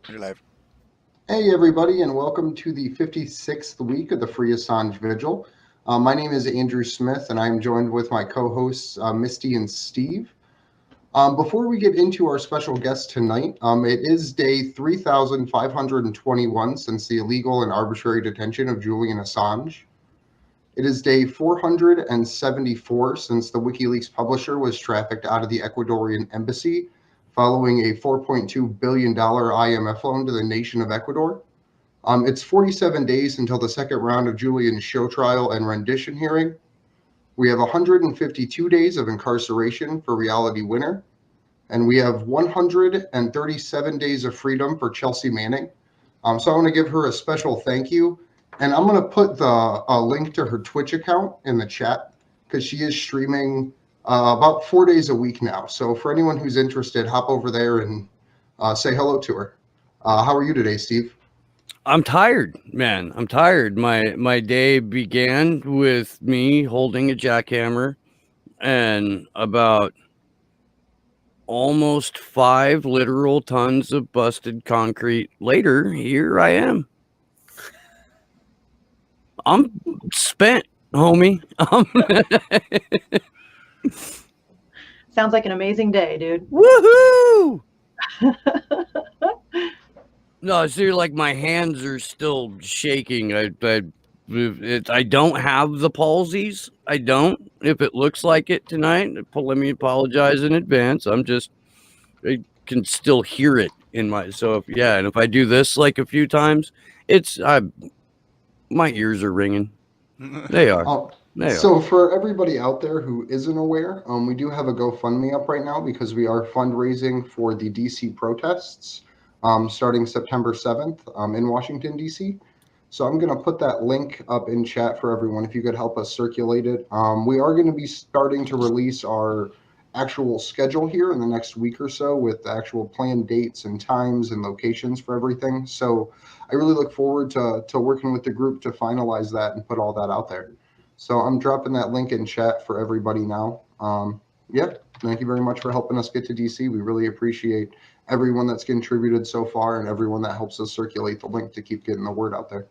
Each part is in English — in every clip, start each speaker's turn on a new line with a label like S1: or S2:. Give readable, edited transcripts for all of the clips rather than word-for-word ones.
S1: You're live.
S2: Hey, everybody, and welcome to the 56th week of the Free Assange Vigil. My name is Andrew Smith, and I'm joined with my co hosts, Misty and Steve. Before we get into our special guest tonight, it is day 3,521 since the illegal and arbitrary detention of Julian Assange. It is day 474 since the Wikileaks publisher was trafficked out of the Ecuadorian embassy following a $4.2 billion IMF loan to the nation of Ecuador. It's 47 days until the second round of Julian's show trial and rendition hearing. We have 152 days of incarceration for Reality Winner, and we have 137 days of freedom for Chelsea Manning. So I want to give her a special thank you, and I'm going to put the link to her Twitch account in the chat because she is streaming about 4 days a week now. So for anyone who's interested, hop over there and say hello to her. How are you today, Steve?
S3: I'm tired, man. I'm tired. My day began with me holding a jackhammer, and about almost 5 literal tons of busted concrete later, here I am. I'm spent, homie.
S4: Sounds like an amazing day, dude.
S3: Woohoo! No, so like my hands are still shaking. I don't have the palsies. I don't. If it looks like it tonight, let me apologize in advance. I can still hear it in my. So and if I do this like a few times, my ears are ringing. They are.
S2: So for everybody out there who isn't aware, we do have a GoFundMe up right now because we are fundraising for the DC protests starting September 7th in Washington, DC. So I'm going to put that link up in chat for everyone if you could help us circulate it. We are going to be starting to release our actual schedule here in the next week or so with the actual planned dates and times and locations for everything. So I really look forward to working with the group to finalize that and put all that out there. So I'm dropping that link in chat for everybody now. Thank you very much for helping us get to DC. We really appreciate everyone that's contributed so far and everyone that helps us circulate the link to keep getting the word out there.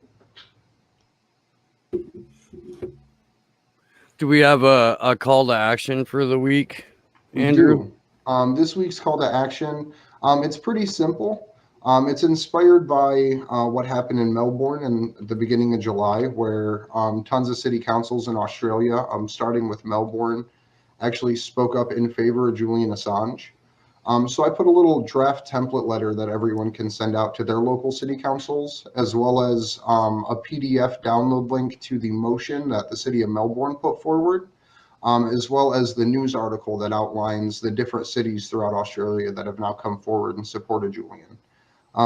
S3: Do we have a call to action for the week, Andrew?
S2: We do. This week's call to action, it's pretty simple. It's inspired by what happened in Melbourne in the beginning of July, where tons of city councils in Australia, starting with Melbourne, actually spoke up in favor of Julian Assange. So I put a little draft template letter that everyone can send out to their local city councils, as well as a PDF download link to the motion that the city of Melbourne put forward, as well as the news article that outlines the different cities throughout Australia that have now come forward and supported Julian.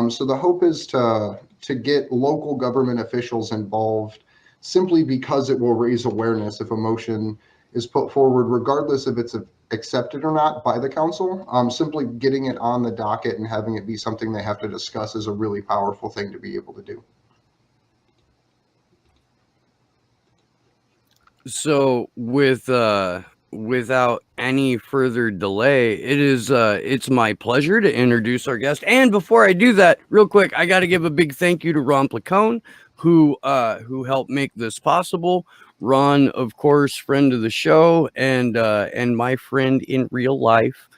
S2: So the hope is to get local government officials involved simply because it will raise awareness if a motion is put forward, regardless if it's accepted or not by the council. Simply getting it on the docket and having it be something they have to discuss is a really powerful thing to be able to do.
S3: So without any further delay, it's my pleasure to introduce our guest. And before I do that, real quick, I got to give a big thank you to Ron Placone, who helped make this possible. Ron, of course, friend of the show and my friend in real life.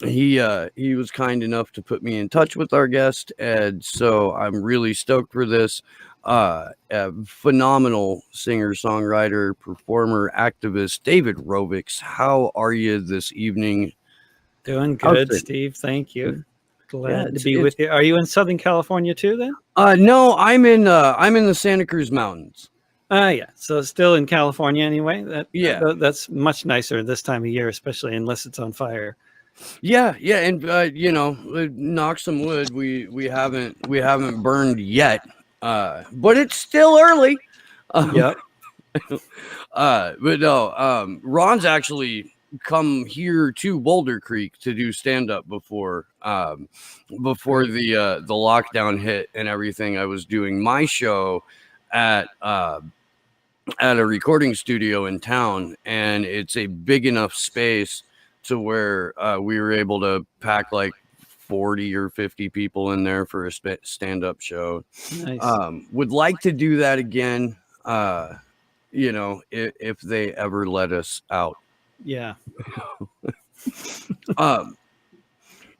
S3: He was kind enough to put me in touch with our guest, Ed. So I'm really stoked for this. A phenomenal singer, songwriter, performer, activist, David Rovics. How are you this evening?
S5: Doing good, Steve. Thank you. Glad to be with you. Are you in Southern California too, then?
S3: No, I'm in the Santa Cruz Mountains.
S5: Yeah. So still in California anyway. That's much nicer this time of year, especially unless it's on fire.
S3: Yeah, and knock some wood. We haven't burned yet. But it's still early.
S5: Yep.
S3: But no, Ron's actually come here to Boulder Creek to do stand up before the lockdown hit and everything. I was doing my show at a recording studio in town, and it's a big enough space to where we were able to pack like 40 or 50 people in there for a stand-up show.
S5: Nice.
S3: Would like to do that again, you know, if they ever let us out.
S5: Yeah.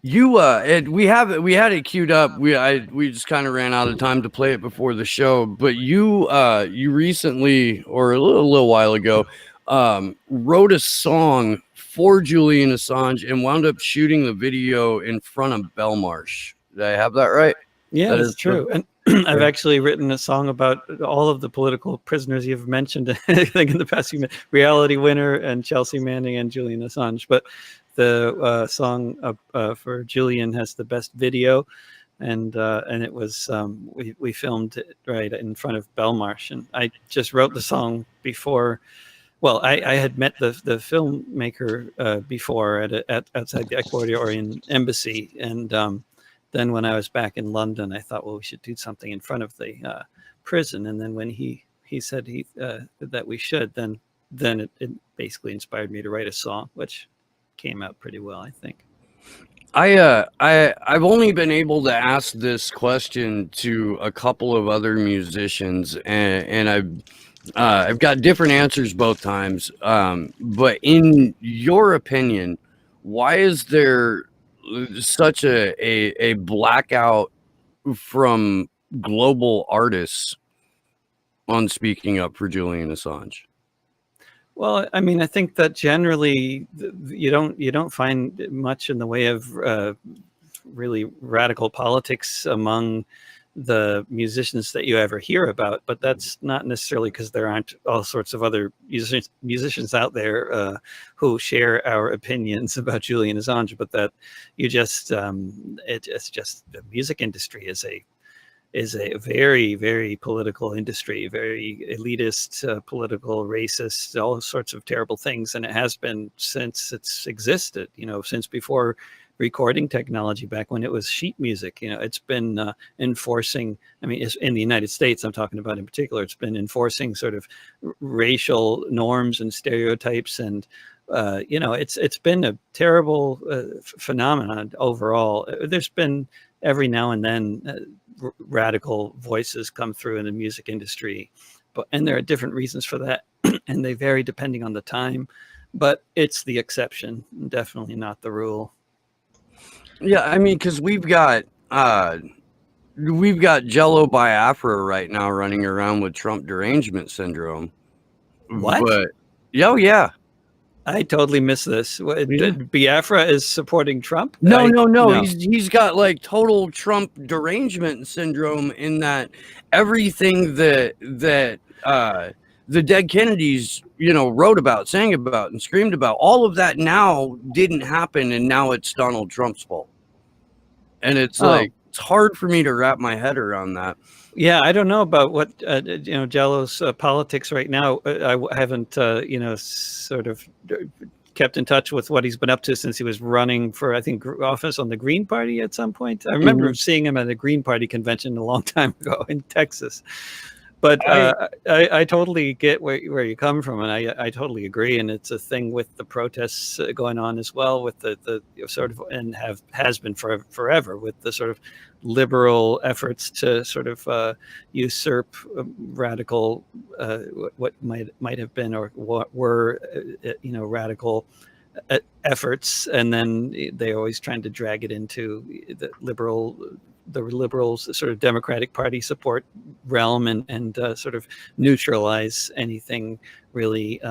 S3: We had it queued up. We just kind of ran out of time to play it before the show, but you recently, or a little while ago, wrote a song for Julian Assange and wound up shooting the video in front of Belmarsh. Did I have that right?
S5: Yeah, that's true. And I've actually written a song about all of the political prisoners you've mentioned, I think, in the past few minutes. Reality Winner and Chelsea Manning and Julian Assange. But the song for Julian has the best video, and it was we filmed it right in front of Belmarsh, and I just wrote the song before. Well, I had met the filmmaker before at outside the Ecuadorian embassy, and then when I was back in London, I thought, well, we should do something in front of the prison, and then when he said that we should, then it basically inspired me to write a song, which came out pretty well, I think.
S3: I've only been able to ask this question to a couple of other musicians, and I've got different answers both times. But in your opinion, why is there such a blackout from global artists on speaking up for Julian Assange?
S5: Well, I mean, I think that generally you don't find much in the way of really radical politics among the musicians that you ever hear about, but that's not necessarily because there aren't all sorts of other musicians out there who share our opinions about Julian Assange, but that you just it's just the music industry is a very, very political industry, very elitist, political, racist, all sorts of terrible things. And it has been since it's existed, you know, since before recording technology, back when it was sheet music. You know, it's been enforcing, I mean, in the United States, I'm talking about in particular, it's been enforcing sort of racial norms and stereotypes. And, you know, it's been a terrible phenomenon overall. There's been every now and then radical voices come through in the music industry, and there are different reasons for that, and they vary depending on the time, but it's the exception, definitely not the rule.
S3: Yeah, I mean, because we've got Jello Biafra right now running around with Trump derangement syndrome.
S5: What?
S3: But, yeah.
S5: I totally missed this. Biafra is supporting Trump?
S3: No. He's got like total Trump derangement syndrome in that everything that the dead Kennedys, you know, wrote about, sang about, and screamed about, all of that now didn't happen, and now it's Donald Trump's fault. And it's like, it's hard for me to wrap my head around that.
S5: Yeah, I don't know about what you know, Jello's politics right now. I haven't you know, sort of kept in touch with what he's been up to since he was running for, I think, office on the Green Party at some point. I remember seeing him at a Green Party convention a long time ago in Texas. But I totally get where you come from, and I totally agree. And it's a thing with the protests going on as well, with the sort of, and has been forever, with the sort of liberal efforts to sort of usurp radical what might have been, or what were you know, radical efforts, and then they're always trying to drag it into the liberals, the sort of Democratic Party support realm, and sort of neutralize anything really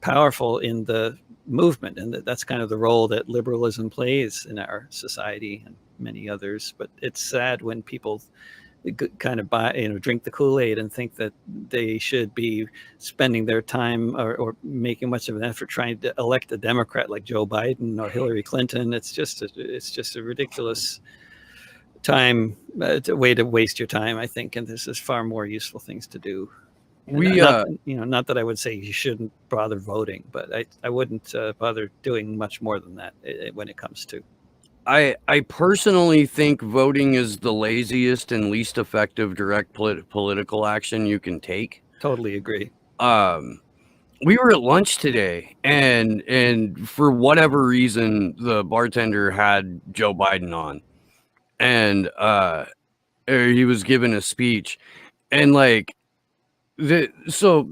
S5: powerful in the movement. And that's kind of the role that liberalism plays in our society and many others. But it's sad when people kind of drink the Kool-Aid and think that they should be spending their time or making much of an effort trying to elect a Democrat like Joe Biden or Hillary Clinton. It's just a ridiculous way to waste your time, I think, and this is far more useful things to do. Not that I would say you shouldn't bother voting, but I wouldn't bother doing much more than that when it comes to.
S3: I personally think voting is the laziest and least effective direct political action you can take.
S5: Totally agree.
S3: we were at lunch today, and for whatever reason, the bartender had Joe Biden on, and he was giving a speech, and like so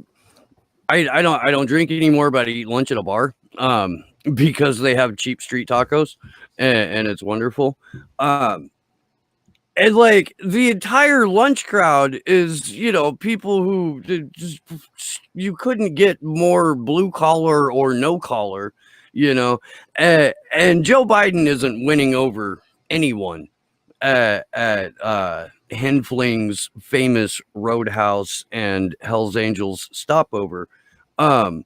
S3: I don't drink anymore, but I eat lunch at a bar because they have cheap street tacos, and it's wonderful. And like the entire lunch crowd is, people who just, you couldn't get more blue collar or no collar, and Joe Biden isn't winning over anyone at Henfling's famous Roadhouse and Hell's Angels stopover. But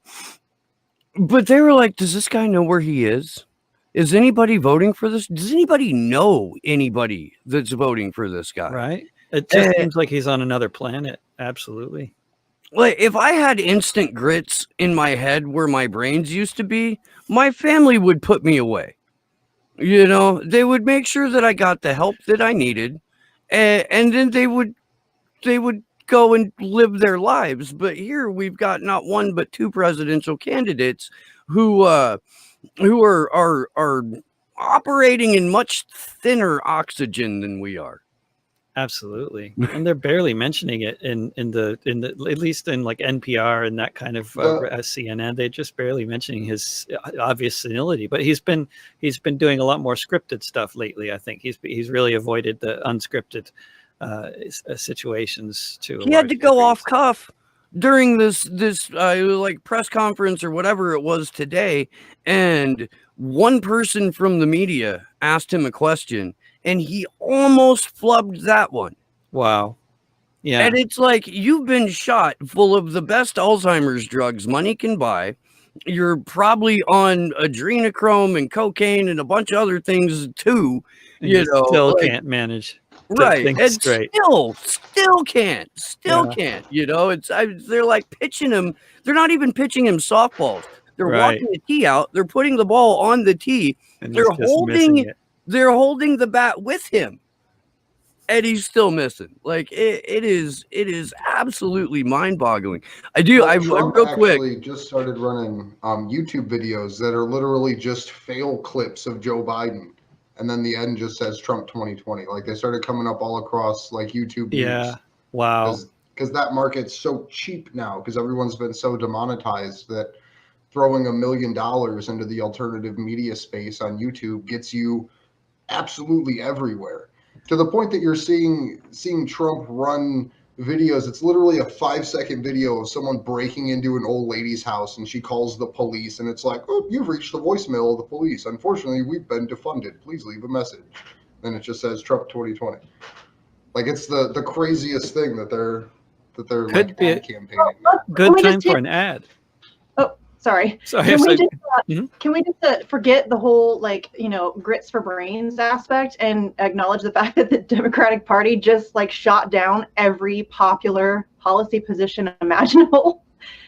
S3: they were like, does this guy know where he is? Is anybody voting for this? Does anybody know anybody that's voting for this guy?
S5: Right. It just seems like he's on another planet. Absolutely.
S3: Like, if I had instant grits in my head where my brains used to be, my family would put me away. They would make sure that I got the help that I needed, and then they would go and live their lives. But here we've got not one but two presidential candidates who are operating in much thinner oxygen than we are.
S5: Absolutely. And they're barely mentioning it in the at least in like NPR and that kind of CNN. They're just barely mentioning his obvious senility. But he's been doing a lot more scripted stuff lately. I think he's really avoided the unscripted situations too.
S3: He had to go off cuff during this like press conference or whatever it was today, and one person from the media asked him a question, and he almost flubbed that one.
S5: Wow. Yeah.
S3: And it's like, you've been shot full of the best Alzheimer's drugs money can buy. You're probably on adrenochrome and cocaine and a bunch of other things too.
S5: And you still can't manage.
S3: Right. And
S5: straight.
S3: still can't. They're like pitching him. They're not even pitching him softballs. They're walking the tee out. They're putting the ball on the tee.
S5: And
S3: they're holding the bat with him, and he's still missing. Like it is absolutely mind-boggling.
S2: Trump
S3: real quick
S2: actually just started running YouTube videos that are literally just fail clips of Joe Biden, and then the end just says Trump 2020. Like they started coming up all across like YouTube.
S5: Yeah. Wow.
S2: Because that market's so cheap now, because everyone's been so demonetized that throwing $1 million into the alternative media space on YouTube gets you absolutely everywhere, to the point that you're seeing Trump run videos. It's literally a 5-second video of someone breaking into an old lady's house, and she calls the police, and it's like, oh, you've reached the voicemail of the police. Unfortunately, we've been defunded. Please leave a message. And it just says Trump 2020. Like, it's the craziest thing that they're
S5: Could
S2: like
S5: be
S2: ad campaigning.
S5: Good time for an ad.
S4: Sorry. Can we just forget the whole grits for brains aspect and acknowledge the fact that the Democratic Party just shot down every popular policy position imaginable?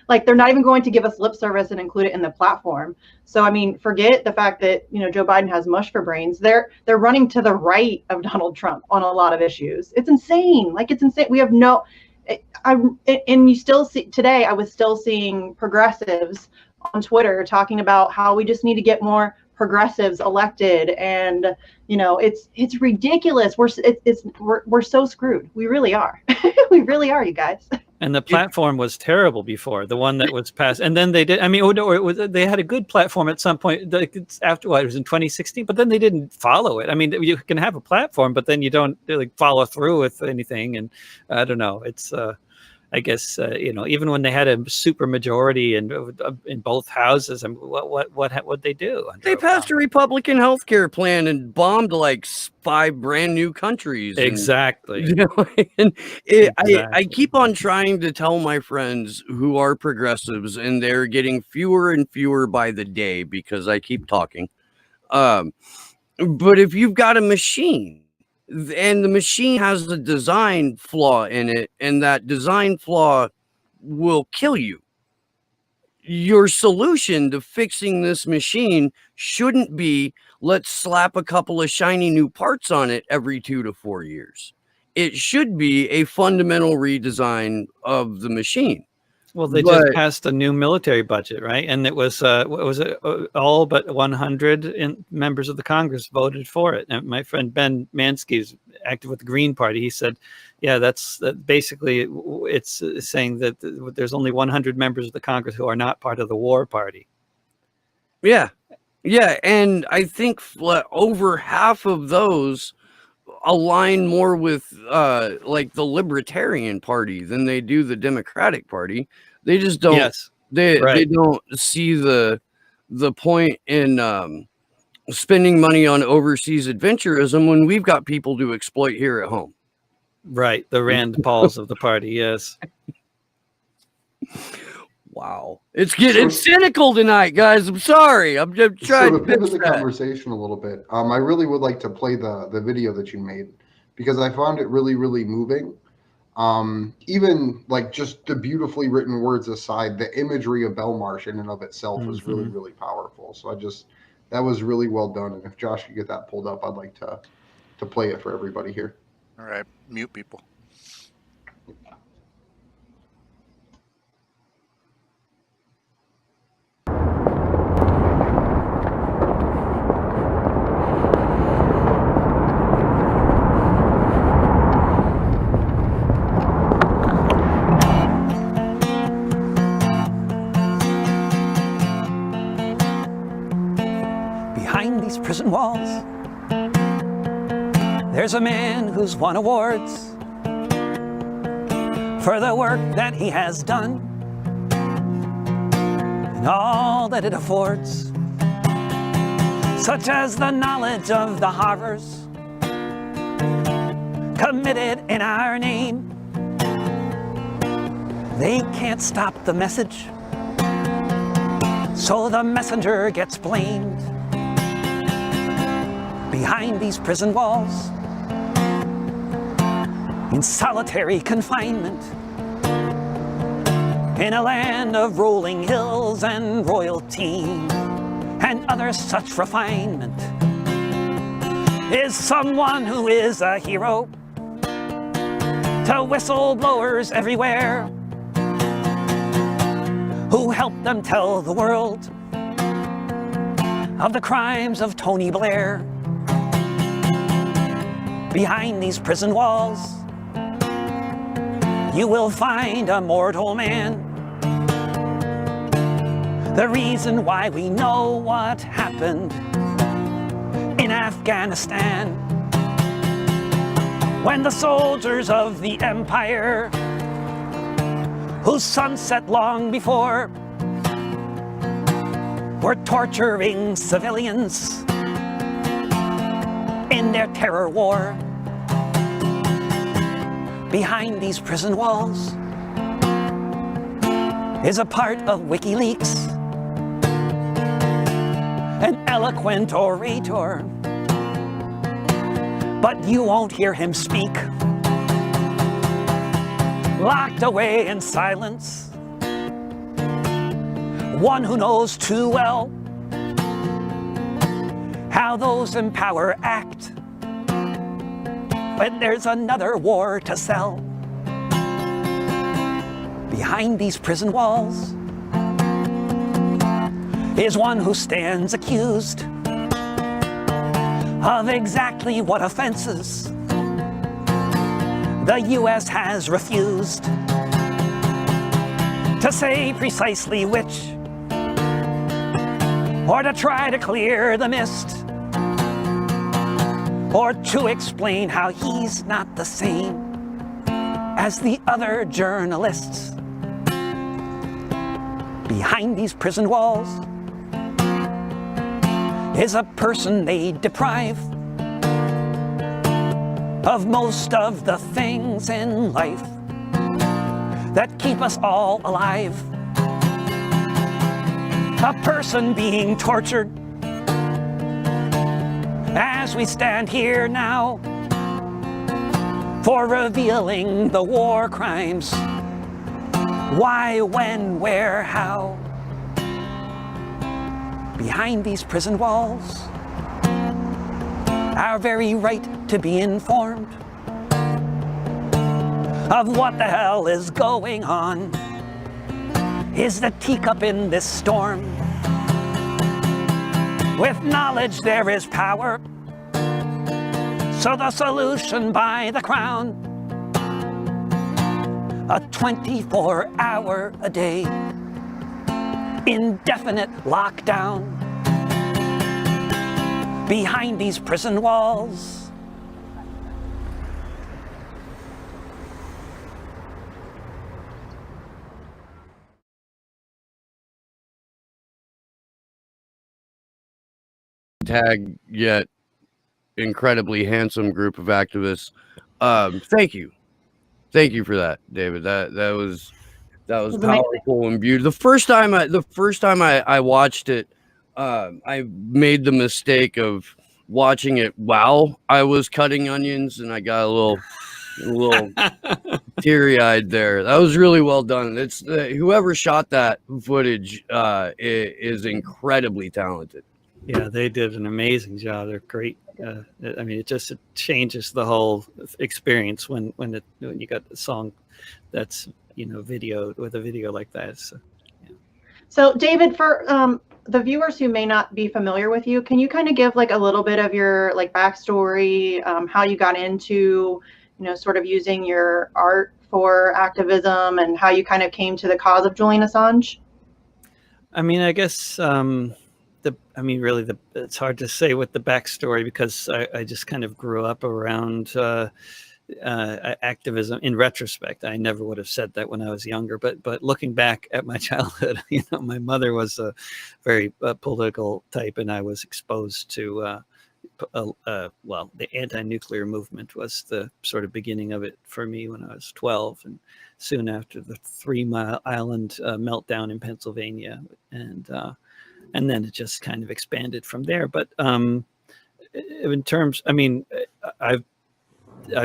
S4: Like, they're not even going to give us lip service and include it in the platform. So I mean, forget the fact that Joe Biden has mush for brains. They're running to the right of Donald Trump on a lot of issues. It's insane. It's insane. We have no. And you still see today, I was still seeing progressives on Twitter talking about how we just need to get more progressives elected, and it's ridiculous. We're so screwed. We really are. We really are, you guys.
S5: And the platform was terrible before, the one that was passed. And then they did. I mean, they had a good platform at some point. After it was in 2016, but then they didn't follow it. I mean, you can have a platform, but then you don't follow through with anything. And I don't know. It's I guess even when they had a super majority in both houses, I mean, what they do?
S3: They passed a Republican health care plan and bombed 5 brand new countries.
S5: Exactly.
S3: I keep on trying to tell my friends who are progressives, and they're getting fewer and fewer by the day because I keep talking. But if you've got a machine, and the machine has a design flaw in it, and that design flaw will kill you, your solution to fixing this machine shouldn't be, let's slap a couple of shiny new parts on it every 2 to 4 years. It should be a fundamental redesign of the machine.
S5: Well, they just passed a new military budget, right? And it was, what was it? All but 100 members of the Congress voted for it. And my friend Ben Mansky is active with the Green Party. He said, yeah, that's basically, it's saying that there's only 100 members of the Congress who are not part of the war party.
S3: Yeah. Yeah. And I think over half of those align more with like the Libertarian Party than they do the Democratic Party. They just don't.
S5: Yes,
S3: they don't see the point in spending money on overseas adventurism when we've got people to exploit here at home.
S5: Right, the Rand Pauls of the party. Yes.
S3: Wow, it's cynical tonight, guys. I'm sorry. I'm just trying
S2: to pivot the conversation a little bit. I really would like to play the video that you made because I found it really, really moving. Even like just the beautifully written words aside, the imagery of Belmarsh in and of itself was really, really powerful. So that was really well done. And if Josh could get that pulled up, I'd like to play it for everybody here.
S1: All right, mute people.
S6: Prison walls, there's a man who's won awards for the work that he has done and all that it affords, such as the knowledge of the horrors committed in our name. They can't stop the message, so the messenger gets blamed. Behind these prison walls, in solitary confinement, in a land of rolling hills and royalty and other such refinement, is someone who is a hero to whistleblowers everywhere, who help them tell the world of the crimes of Tony Blair. Behind these prison walls, you will find a mortal man. The reason why we know what happened in Afghanistan, when the soldiers of the empire, whose sunset long before, were torturing civilians in their terror war. Behind these prison walls is a part of Wikileaks, an eloquent orator, but you won't hear him speak. Locked away in silence, one who knows too well how those in power act when there's another war to sell. Behind these prison walls is one who stands accused of exactly what offenses the U.S. has refused to say precisely which, or to try to clear the mist, or to explain how he's not the same as the other journalists. Behind these prison walls is a person they deprive of most of the things in life that keep us all alive. A person being tortured as we stand here now for revealing the war crimes. Why, when, where, how? Behind these prison walls, our very right to be informed of what the hell is going on is the teacup in this storm. With knowledge there is power, so the solution by the crown. A 24-hour-a-day indefinite lockdown behind these prison walls.
S3: Tag yet incredibly handsome group of activists. Thank you for that, David. That was powerful and beautiful. The first time I watched it, I made the mistake of watching it while I was cutting onions, and I got a little teary-eyed there. That was really well done. It's whoever shot that footage is incredibly talented.
S5: Yeah, they did an amazing job. They're great. I mean, it changes the whole experience when you got the song that's video with a video like that. So, yeah.
S4: So David, for the viewers who may not be familiar with you, can you kind of give like a little bit of your like backstory, how you got into sort of using your art for activism, and how you kind of came to the cause of Julian Assange?
S5: I mean, I guess it's hard to say what the backstory, because I just kind of grew up around activism. In retrospect, I never would have said that when I was younger, but looking back at my childhood, my mother was a very political type, and I was exposed to the anti-nuclear movement was the sort of beginning of it for me when I was 12, and soon after the 3 Mile Island meltdown in Pennsylvania, and then it just kind of expanded from there. But in terms, I mean, I've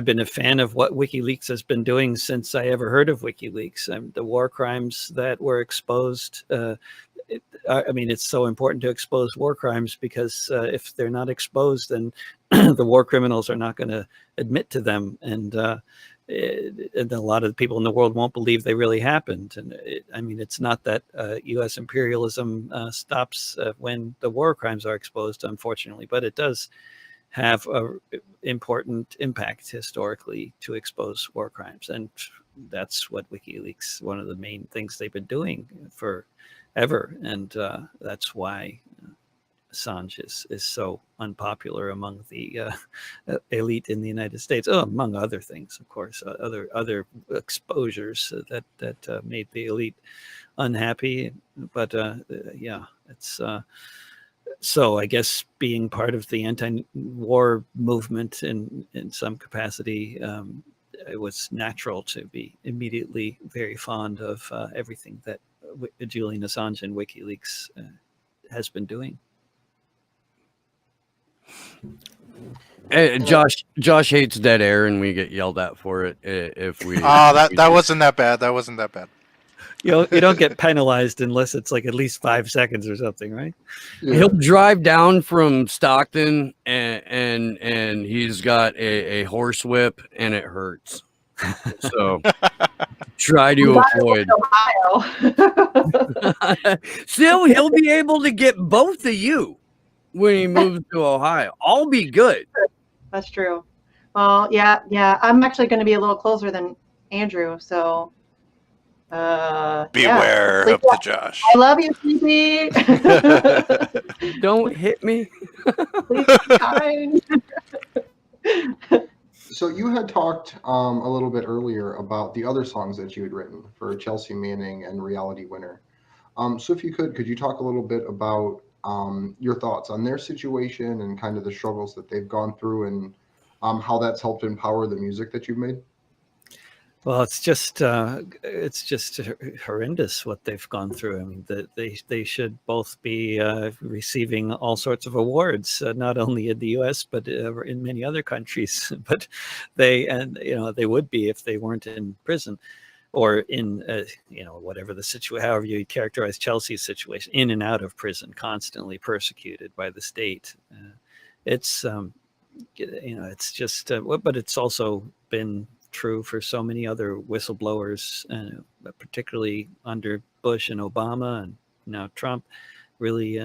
S5: been a fan of what Wikileaks has been doing since I ever heard of Wikileaks. The war crimes that were exposed. I mean, it's so important to expose war crimes, because if they're not exposed, then the war criminals are not going to admit to them, and a lot of the people in the world won't believe they really happened. And I mean, it's not that U.S. imperialism stops when the war crimes are exposed, unfortunately, but it does have an important impact historically to expose war crimes. And that's what WikiLeaks, one of the main things they've been doing forever. And that's why Assange is so unpopular among the elite in the United States, among other things, of course, other exposures that made the elite unhappy. But yeah, it's so I guess being part of the anti-war movement in some capacity, it was natural to be immediately very fond of everything that Julian Assange and WikiLeaks has been doing.
S3: Hey, Josh hates dead air, and we get yelled at for it if we.
S1: That wasn't that bad. That wasn't that bad.
S5: You don't get penalized unless it's like at least 5 seconds or something, right?
S3: Yeah. He'll drive down from Stockton, and he's got a horse whip, and it hurts. So try to avoid. Still, he'll be able to get both of you when he moves to Ohio. I'll be good.
S4: That's true. Well, yeah. I'm actually going to be a little closer than Andrew, so
S1: beware of the Josh.
S4: I love you, Sleepy.
S3: Don't hit me.
S4: Please be kind.
S2: So you had talked a little bit earlier about the other songs that you had written for Chelsea Manning and Reality Winner. So if you could you talk a little bit about your thoughts on their situation and kind of the struggles that they've gone through, and how that's helped empower the music that you've made?
S5: Well, it's just horrendous what they've gone through. I mean, they should both be receiving all sorts of awards, not only in the U.S. but in many other countries. But they would be if they weren't in prison, or in whatever the situation, however you characterize Chelsea's situation, in and out of prison, constantly persecuted by the state. It's just, but it's also been true for so many other whistleblowers, particularly under Bush and Obama and now Trump, really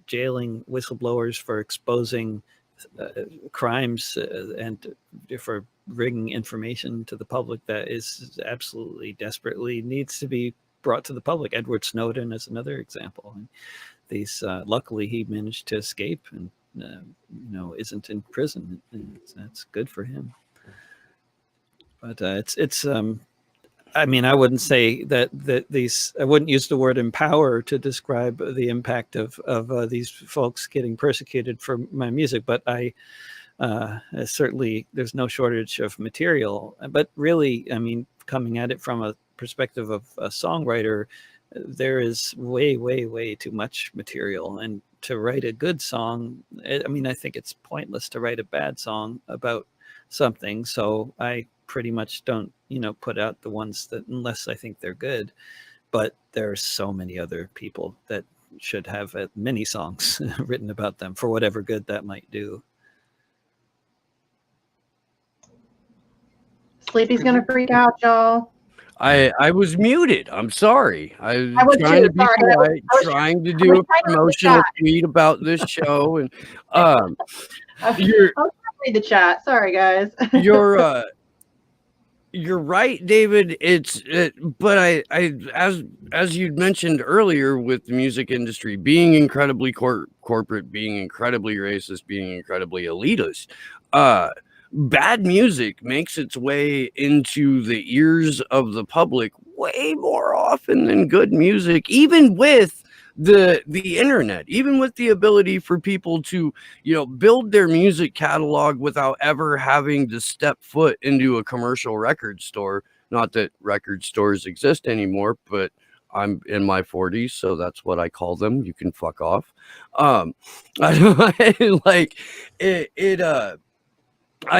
S5: jailing whistleblowers for exposing crimes and for bringing information to the public that is absolutely desperately needs to be brought to the public. Edward Snowden is another example. And these luckily he managed to escape and isn't in prison, and that's good for him. But it's I mean, I wouldn't say that these, I wouldn't use the word empower to describe the impact of these folks getting persecuted for my music, but I certainly, there's no shortage of material. But really, I mean, coming at it from a perspective of a songwriter, there is way, way, way too much material. And to write a good song, I mean, I think it's pointless to write a bad song about something. So I pretty much don't, put out the ones that, unless I think they're good. But there are so many other people that should have many songs written about them for whatever good that might do.
S4: Sleepy's gonna freak out, y'all.
S3: I was muted. I'm sorry. I
S4: was
S3: trying
S4: too,
S3: to be
S4: sorry.
S3: quiet, trying to do a promotional tweet about this show, and
S4: I'll read the chat. Sorry, guys.
S3: You're right, David. But I as you'd mentioned earlier, with the music industry being incredibly corporate, being incredibly racist, being incredibly elitist, bad music makes its way into the ears of the public way more often than good music, even with the internet, even with the ability for people to build their music catalog without ever having to step foot into a commercial record store. Not that record stores exist anymore, but I'm in my 40s, so that's what I call them. You can fuck off. I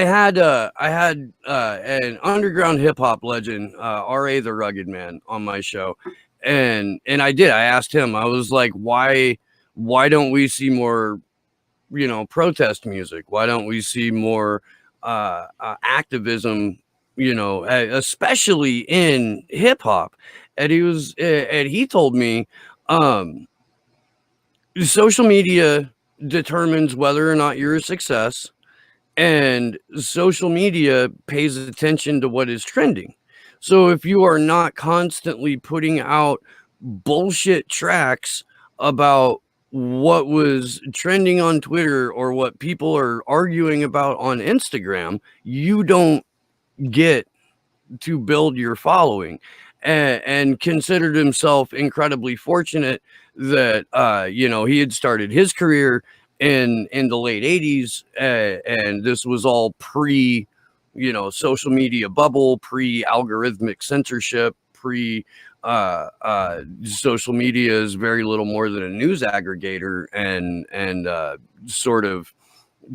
S3: had an underground hip hop legend, R.A. the Rugged Man, on my show. And I asked him, I was like, why don't we see more, protest music? Why don't we see more activism, especially in hip hop? And he told me, social media determines whether or not you're a success, and social media pays attention to what is trending. So if you are not constantly putting out bullshit tracks about what was trending on Twitter or what people are arguing about on Instagram, you don't get to build your following. And considered himself incredibly fortunate that he had started his career in the late 80s, and this was all pre social media bubble, pre algorithmic censorship, pre social media is very little more than a news aggregator and sort of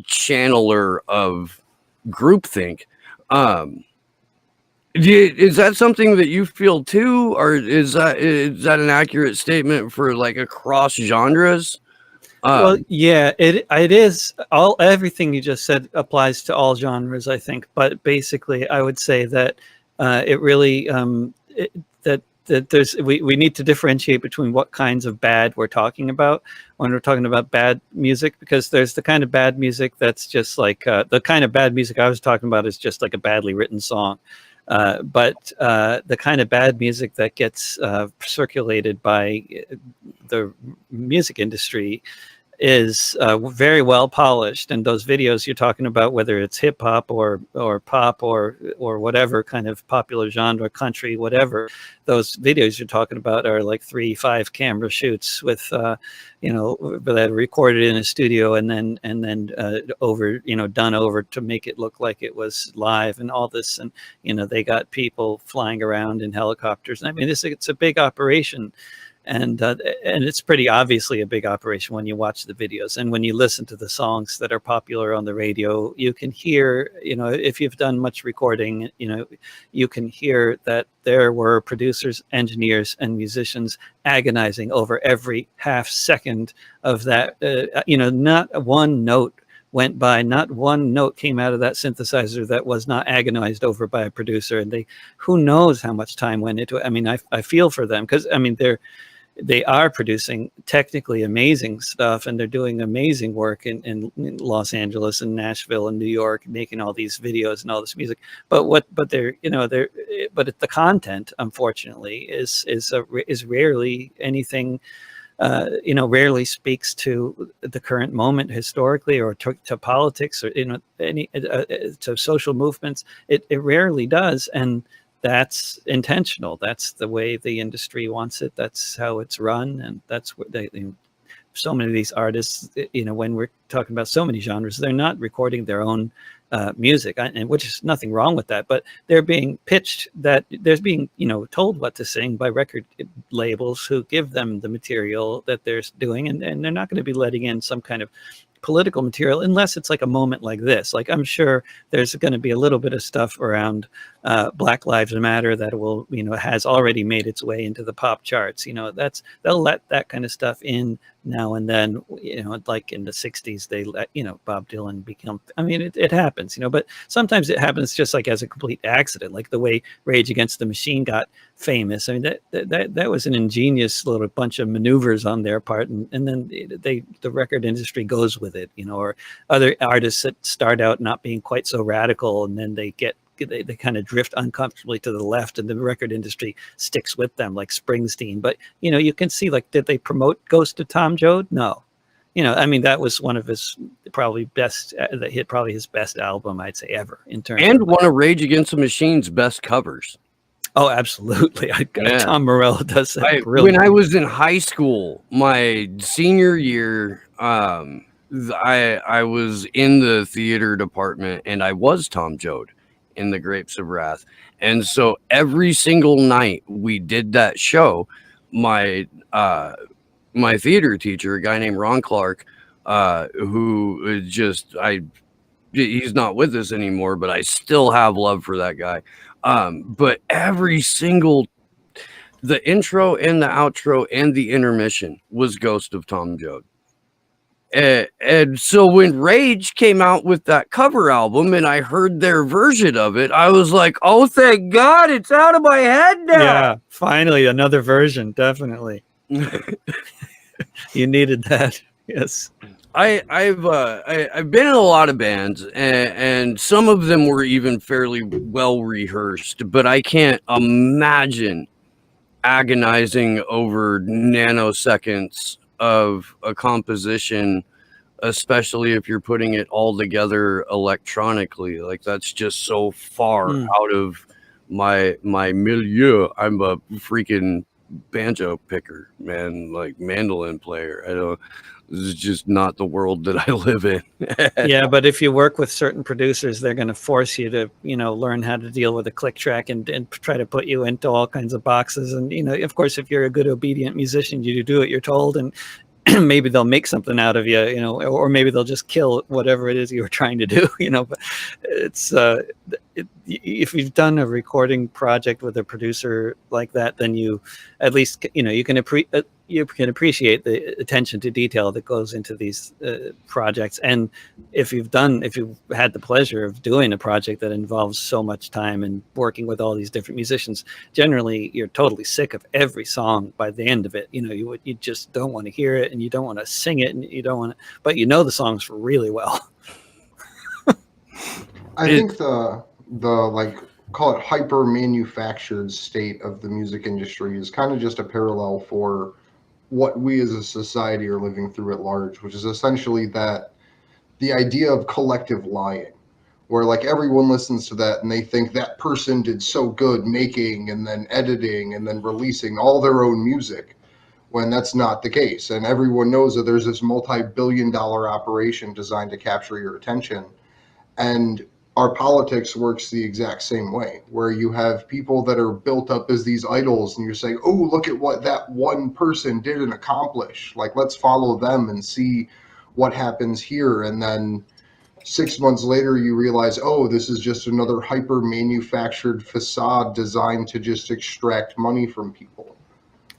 S3: channeler of groupthink. Is that something that you feel too, or is that an accurate statement for like across genres?
S5: Well, yeah, it is. Everything you just said applies to all genres, I think. But basically, I would say that it really that there's we need to differentiate between what kinds of bad we're talking about when we're talking about bad music, because there's the kind of bad music that's just like the kind of bad music I was talking about is just like a badly written song. But the kind of bad music that gets circulated by the music industry is very well polished, and those videos you're talking about, whether it's hip hop or pop or whatever kind of popular genre, country, whatever, those videos you're talking about are like 3-5 camera shoots with that are recorded in a studio and then over done over to make it look like it was live and all this, and they got people flying around in helicopters. I mean, it's a big operation. And it's pretty obviously a big operation when you watch the videos and when you listen to the songs that are popular on the radio. You can hear, if you've done much recording, you can hear that there were producers, engineers, and musicians agonizing over every half second of that. Not one note went by, not one note came out of that synthesizer that was not agonized over by a producer. And who knows how much time went into it. I mean, I feel for them, because I mean, they are producing technically amazing stuff, and they're doing amazing work in Los Angeles and Nashville and New York, making all these videos and all this music. But the content, unfortunately, is rarely anything. Rarely speaks to the current moment historically, or to politics, or to social movements. It rarely does, and that's intentional. That's the way the industry wants it. That's how it's run, and that's what so many of these artists, when we're talking about so many genres, they're not recording their own music, and which is nothing wrong with that, but they're being pitched, that there's being told what to sing by record labels who give them the material that they're doing, and they're not going to be letting in some kind of political material unless it's like a moment like this. Like, I'm sure there's going to be a little bit of stuff around Black Lives Matter that will has already made its way into the pop charts. They'll let that kind of stuff in now and then. Like in the 60s, they let Bob Dylan become, I mean, it happens, but sometimes it happens just like as a complete accident, like the way Rage Against the Machine got famous. I mean, that was an ingenious little bunch of maneuvers on their part, and then the record industry goes with it, or other artists that start out not being quite so radical, and then they kind of drift uncomfortably to the left, and the record industry sticks with them, like Springsteen. But you can see, like, did they promote Ghost of Tom Joad? No. I mean, that was one of his probably his best album, I'd say, ever, in terms
S3: and one of Rage Against the Machine's best covers.
S5: Oh, absolutely. Tom Morello does that brilliantly.
S3: When I was in high school, my senior year, I was in the theater department, and I was Tom Joad in The Grapes of Wrath. And so every single night we did that show, my theater teacher, a guy named Ron Clark, who he's not with us anymore, but I still have love for that guy. But every single, the intro and the outro and the intermission was Ghost of Tom Joad. And so when Rage came out with that cover album and I heard their version of it, I was like, oh, thank God, it's out of my head now.
S5: Yeah, finally, another version, definitely. You needed that. Yes.
S3: I've been in a lot of bands, and some of them were even fairly well rehearsed, but I can't imagine agonizing over nanoseconds of a composition, especially if you're putting it all together electronically. Like, that's just so far out of my milieu. I'm a freaking banjo picker, man, like mandolin player. This is just not the world that I live in.
S5: Yeah, but if you work with certain producers, they're going to force you to, learn how to deal with a click track and try to put you into all kinds of boxes. And, of course, if you're a good, obedient musician, you do what you're told, and maybe they'll make something out of you, or maybe they'll just kill whatever it is you were trying to do, but it's, if you've done a recording project with a producer like that, then you at least, you can appreciate the attention to detail that goes into these projects. And if you've had the pleasure of doing a project that involves so much time and working with all these different musicians, generally you're totally sick of every song by the end of it. You just don't want to hear it, and you don't want to sing it, and you don't want to, but the songs really well.
S2: I think the like, call it hyper manufactured state of the music industry is kind of just a parallel for what we as a society are living through at large, which is essentially that the idea of collective lying, where like everyone listens to that and they think that person did so good making and then editing and then releasing all their own music, when that's not the case. And everyone knows that there's this multi-billion-dollar operation designed to capture your attention. And our politics works the exact same way, where you have people that are built up as these idols, and you're saying, oh, look at what that one person did and accomplish. Like, let's follow them and see what happens here. And then 6 months later, you realize, oh, this is just another hyper manufactured facade designed to just extract money from people.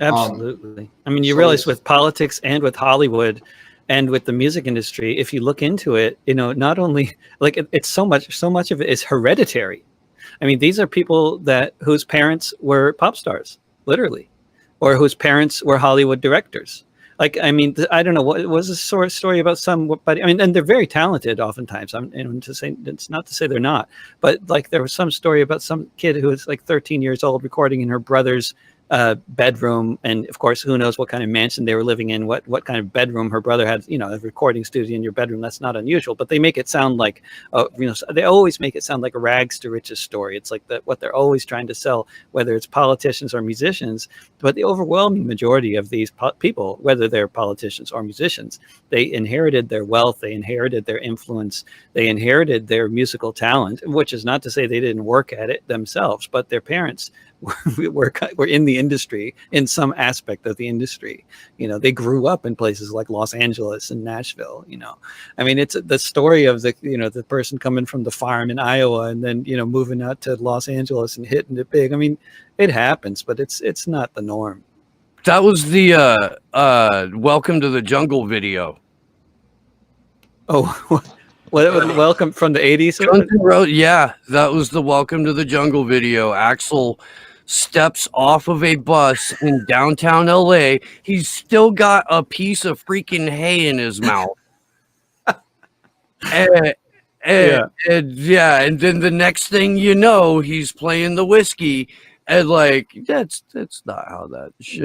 S5: Absolutely. I mean, you realize with politics and with Hollywood and with the music industry, if you look into it, not only like it's so much of it is hereditary. I mean, these are people whose parents were pop stars, literally, or whose parents were Hollywood directors. Like, I mean, I don't know, what was a sort of story about somebody. I mean, and they're very talented oftentimes. It's not to say they're not, but like there was some story about some kid who was like 13 years old recording in her brother's bedroom, and of course, who knows what kind of mansion they were living in, what kind of bedroom her brother had. A recording studio in your bedroom, that's not unusual, but they make it sound like they always make it sound like a rags to riches story. It's like what they're always trying to sell, whether it's politicians or musicians. But the overwhelming majority of these people, whether they're politicians or musicians, they inherited their wealth, they inherited their influence, they inherited their musical talent, which is not to say they didn't work at it themselves, but their parents were in the industry, in some aspect of the industry. They grew up in places like Los Angeles and Nashville. I mean, it's the story of the person coming from the farm in Iowa and then moving out to Los Angeles and hitting it big. I mean, it happens, but it's not the norm.
S3: That was the Welcome to the Jungle video.
S5: Oh, welcome from the 80s?
S3: Yeah, that was the Welcome to the Jungle video. Axl steps off of a bus in downtown LA. He's still got a piece of freaking hay in his mouth. and then the next thing you know, he's playing the whiskey, and like that's not how that shit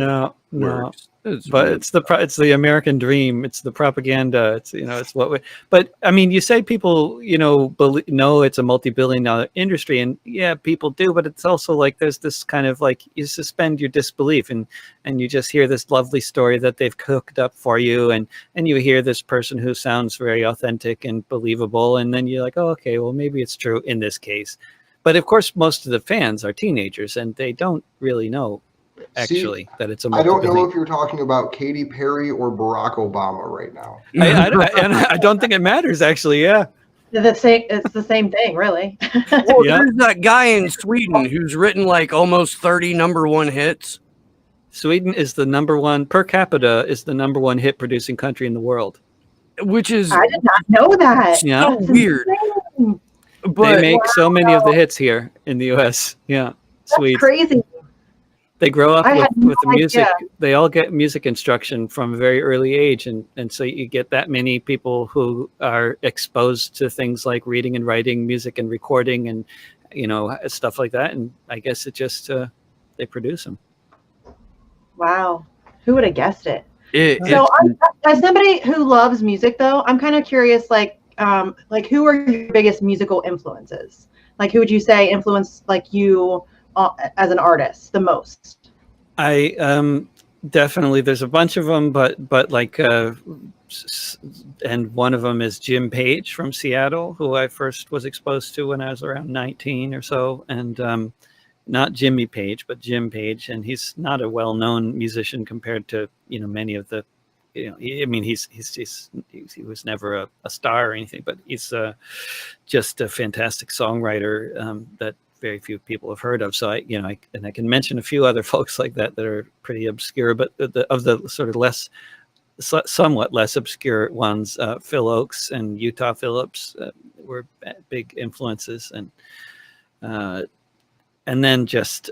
S3: works.
S5: But it's the American dream. It's the propaganda. It's what we. But I mean, you say people, know it's a multi-billion-dollar industry, and yeah, people do. But it's also like there's this kind of like you suspend your disbelief, and you just hear this lovely story that they've cooked up for you, and you hear this person who sounds very authentic and believable, and then you're like, oh, okay, well maybe it's true in this case. But of course, most of the fans are teenagers, and they don't really know. Actually, that it's a
S2: I don't know if you're talking about Katy Perry or Barack Obama right now.
S5: I don't think it matters, actually. Yeah,
S4: it's the same thing, really.
S3: Well, there's that guy in Sweden who's written like almost 30 #1 hits.
S5: Sweden is the #1 per capita, is the #1 hit producing country in the world,
S3: which is
S4: I did not know that.
S5: Yeah,
S3: so weird.
S5: But they make so many of the hits here in the U.S. Yeah,
S4: That's crazy.
S5: They grow up with the music.
S4: Idea.
S5: They all get music instruction from a very early age. And so you get that many people who are exposed to things like reading and writing, music and recording and, stuff like that. And I guess it just, they produce them.
S4: Wow. Who would have guessed it? As somebody who loves music, though, I'm kind of curious, like who are your biggest musical influences? Like, who would you say influenced like you as an artist the most?
S5: I definitely, there's a bunch of them, but like and one of them is Jim Page from Seattle, who I first was exposed to when I was around 19 or so, and not Jimmy Page, but Jim Page, and he's not a well-known musician compared to many of the I mean he was never a star or anything, but he's just a fantastic songwriter that very few people have heard of. So I can mention a few other folks like that are pretty obscure, but of the sort of somewhat less obscure ones, Phil Oakes and Utah Phillips were big influences, and then just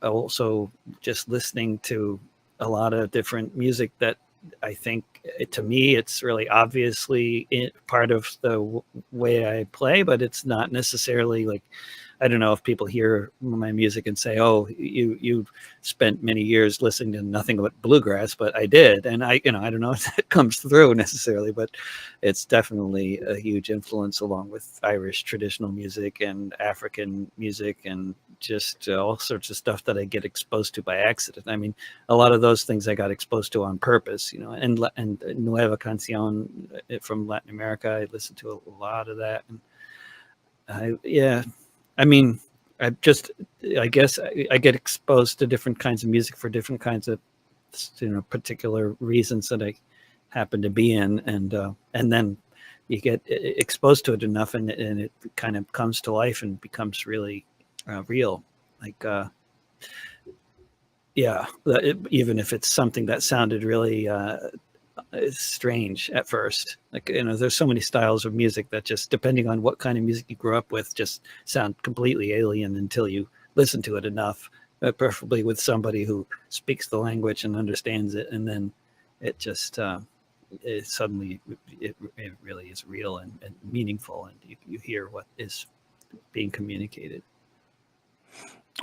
S5: also just listening to a lot of different music that I think, to me, it's really obviously part of the way I play, but it's not necessarily like, I don't know if people hear my music and say, oh, you spent many years listening to nothing but bluegrass, but I did. And I don't know if that comes through necessarily, but it's definitely a huge influence, along with Irish traditional music and African music and just all sorts of stuff that I get exposed to by accident. I mean, a lot of those things I got exposed to on purpose, and Nueva Canción from Latin America. I listened to a lot of that. And I guess I get exposed to different kinds of music for different kinds of, particular reasons that I happen to be in. And then you get exposed to it enough and it kind of comes to life and becomes really real. Like Yeah, even if it's something that sounded really strange at first. Like, there's so many styles of music that just, depending on what kind of music you grew up with, just sound completely alien until you listen to it enough, preferably with somebody who speaks the language and understands it, and then it just suddenly it really is real and meaningful, and you hear what is being communicated.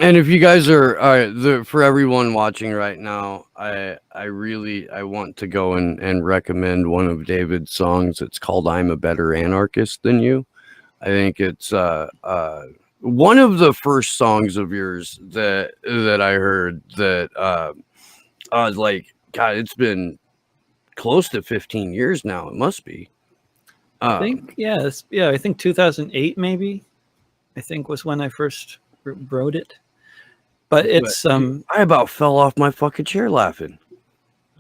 S3: And if you guys are for everyone watching right now, I want to go and recommend one of David's songs. It's called "I'm a Better Anarchist Than You." I think it's one of the first songs of yours that I heard that I was like, God, it's been close to 15 years now. It must be.
S5: I think I think 2008 maybe. I think was when I first wrote it. But it's
S3: I about fell off my fucking chair laughing.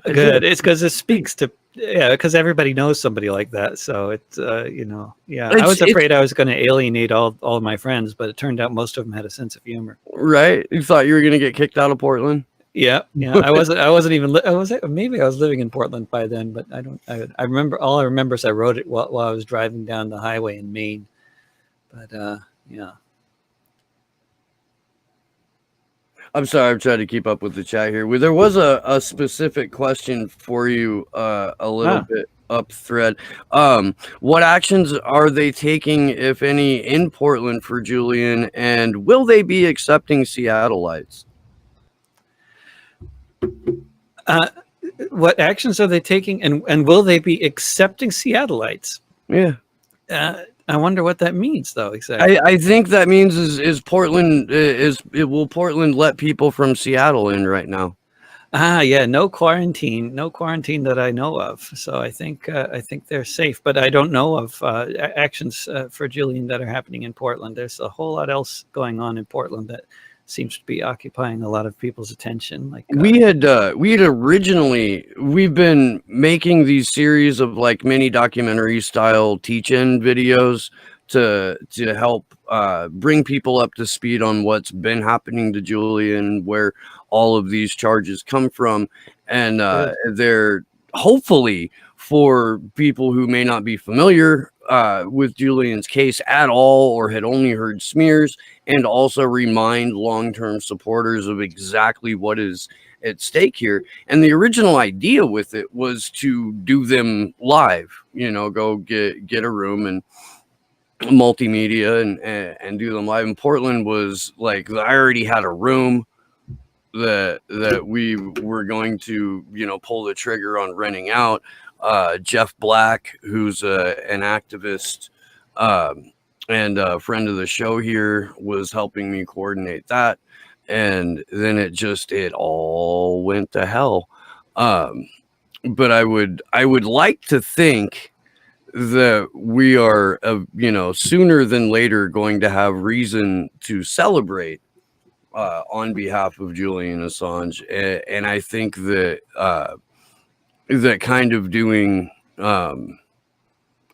S5: Good. It's because it speaks to because everybody knows somebody like that. So it's I was afraid I was going to alienate all of my friends, but it turned out most of them had a sense of humor.
S3: Right? You thought you were going to get kicked out of Portland?
S5: Yeah. I wasn't even. Maybe I was living in Portland by then, but I don't. I remember all I remember is I wrote it while I was driving down the highway in Maine. But yeah.
S3: I'm sorry, I'm trying to keep up with the chat here. There was a specific question for you a little bit up thread. What actions are they taking, if any, in Portland for Julian, and will they be accepting Seattleites?
S5: What actions are they taking, and will they be accepting Seattleites?
S3: Yeah.
S5: I wonder what that means, though. Exactly.
S3: I think that means is Portland will Portland let people from Seattle in right now?
S5: Yeah, no quarantine that I know of. So I think they're safe, but I don't know of actions for Julian that are happening in Portland. There's a whole lot else going on in Portland that seems to be occupying a lot of people's attention. Like we've been making these series of like mini documentary style teach-in videos to help bring people up to speed on what's been happening to Julian, where all of these charges come from, and they're hopefully, for people who may not be familiar with Julian's case at all or had only heard smears, and also remind long-term supporters of exactly what is at stake here. And the original idea with it was to do them live, go get a room and multimedia and do them live. And Portland was like, I already had a room that we were going to, pull the trigger on renting out. Jeff Black, who's an activist and a friend of the show here, was helping me coordinate that. And then it all went to hell. But I would like to think that we are, sooner than later going to have reason to celebrate on behalf of Julian Assange. And I think that that kind of doing, I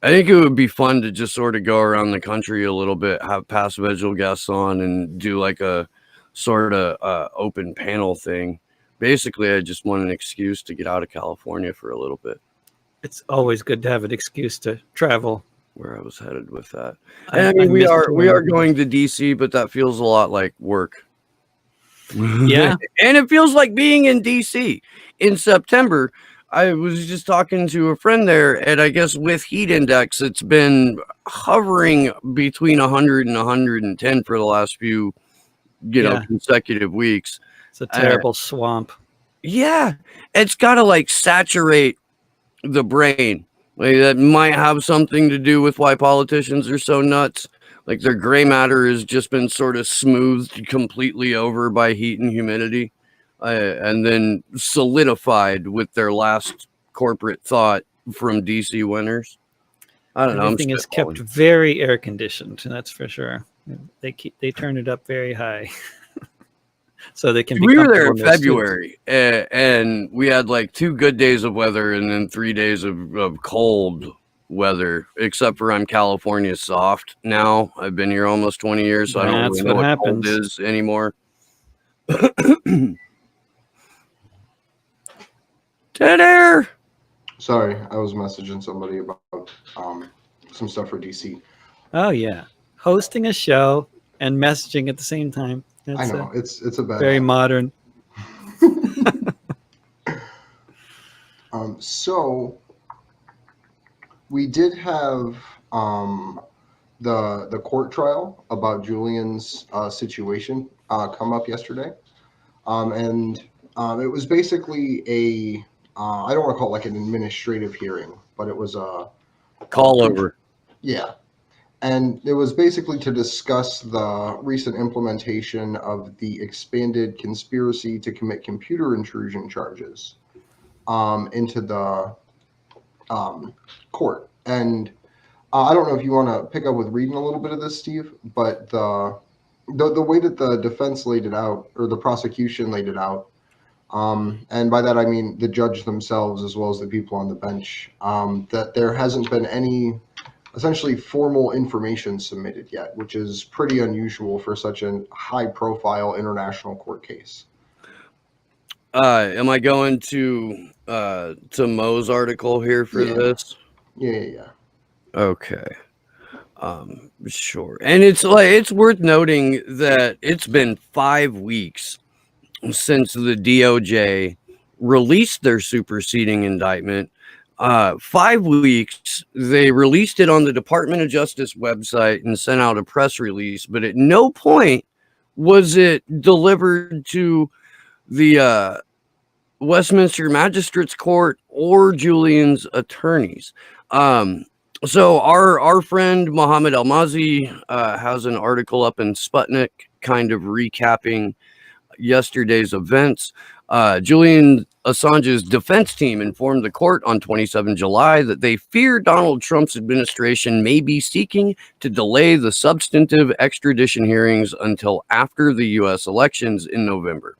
S5: think it would be fun to just sort of go around the country a little bit, have past vigil guests on, and do like a sort of open panel thing. Basically, I just want an excuse to get out of California for a little bit. It's always good to have an excuse to travel.
S3: Where I was headed with that. And I mean, we are going to DC, but that feels a lot like work.
S5: Yeah.
S3: And it feels like being in DC in September. I was just talking to a friend there, and I guess with heat index, it's been hovering between 100 and 110 for the last few, consecutive weeks.
S5: It's a terrible swamp.
S3: Yeah. It's got to like saturate the brain. Like, that might have something to do with why politicians are so nuts. Like, their gray matter has just been sort of smoothed completely over by heat and humidity, and then solidified with their last corporate thought from DC winters. I don't know.
S5: Everything is kept very air conditioned, that's for sure. They turn it up very high. So they can be.
S3: We were there in February, and we had like 2 good days of weather and then 3 days of cold weather, except for I'm California soft now. I've been here almost 20 years, so I don't really know what cold is anymore. Dead air.
S2: Sorry, I was messaging somebody about some stuff for DC.
S5: Oh yeah, hosting a show and messaging at the same time.
S2: I know it's a bad
S5: very
S2: habit.
S5: modern.
S2: So we did have the court trial about Julian's situation come up yesterday, and it was basically a I don't want to call it like an administrative hearing, but it was a
S3: Call over.
S2: Yeah. And it was basically to discuss the recent implementation of the expanded conspiracy to commit computer intrusion charges into the court. And I don't know if you want to pick up with reading a little bit of this, Steve, but the way that the defense laid it out, or the prosecution laid it out, and by that I mean the judge themselves as well as the people on the bench, that there hasn't been any essentially formal information submitted yet, which is pretty unusual for such a high-profile international court case.
S3: Am I going to Mo's article here for this?
S2: Yeah.
S3: Okay. Sure. And it's worth noting that it's been 5 weeks since the DOJ released their superseding indictment. 5 weeks, they released it on the Department of Justice website and sent out a press release, but at no point was it delivered to the Westminster Magistrates Court or Julian's attorneys. So our friend Mohammed Almazi has an article up in Sputnik kind of recapping yesterday's events. Julian Assange's defense team informed the court on 27 July that they fear Donald Trump's administration may be seeking to delay the substantive extradition hearings until after the U.S. elections in November.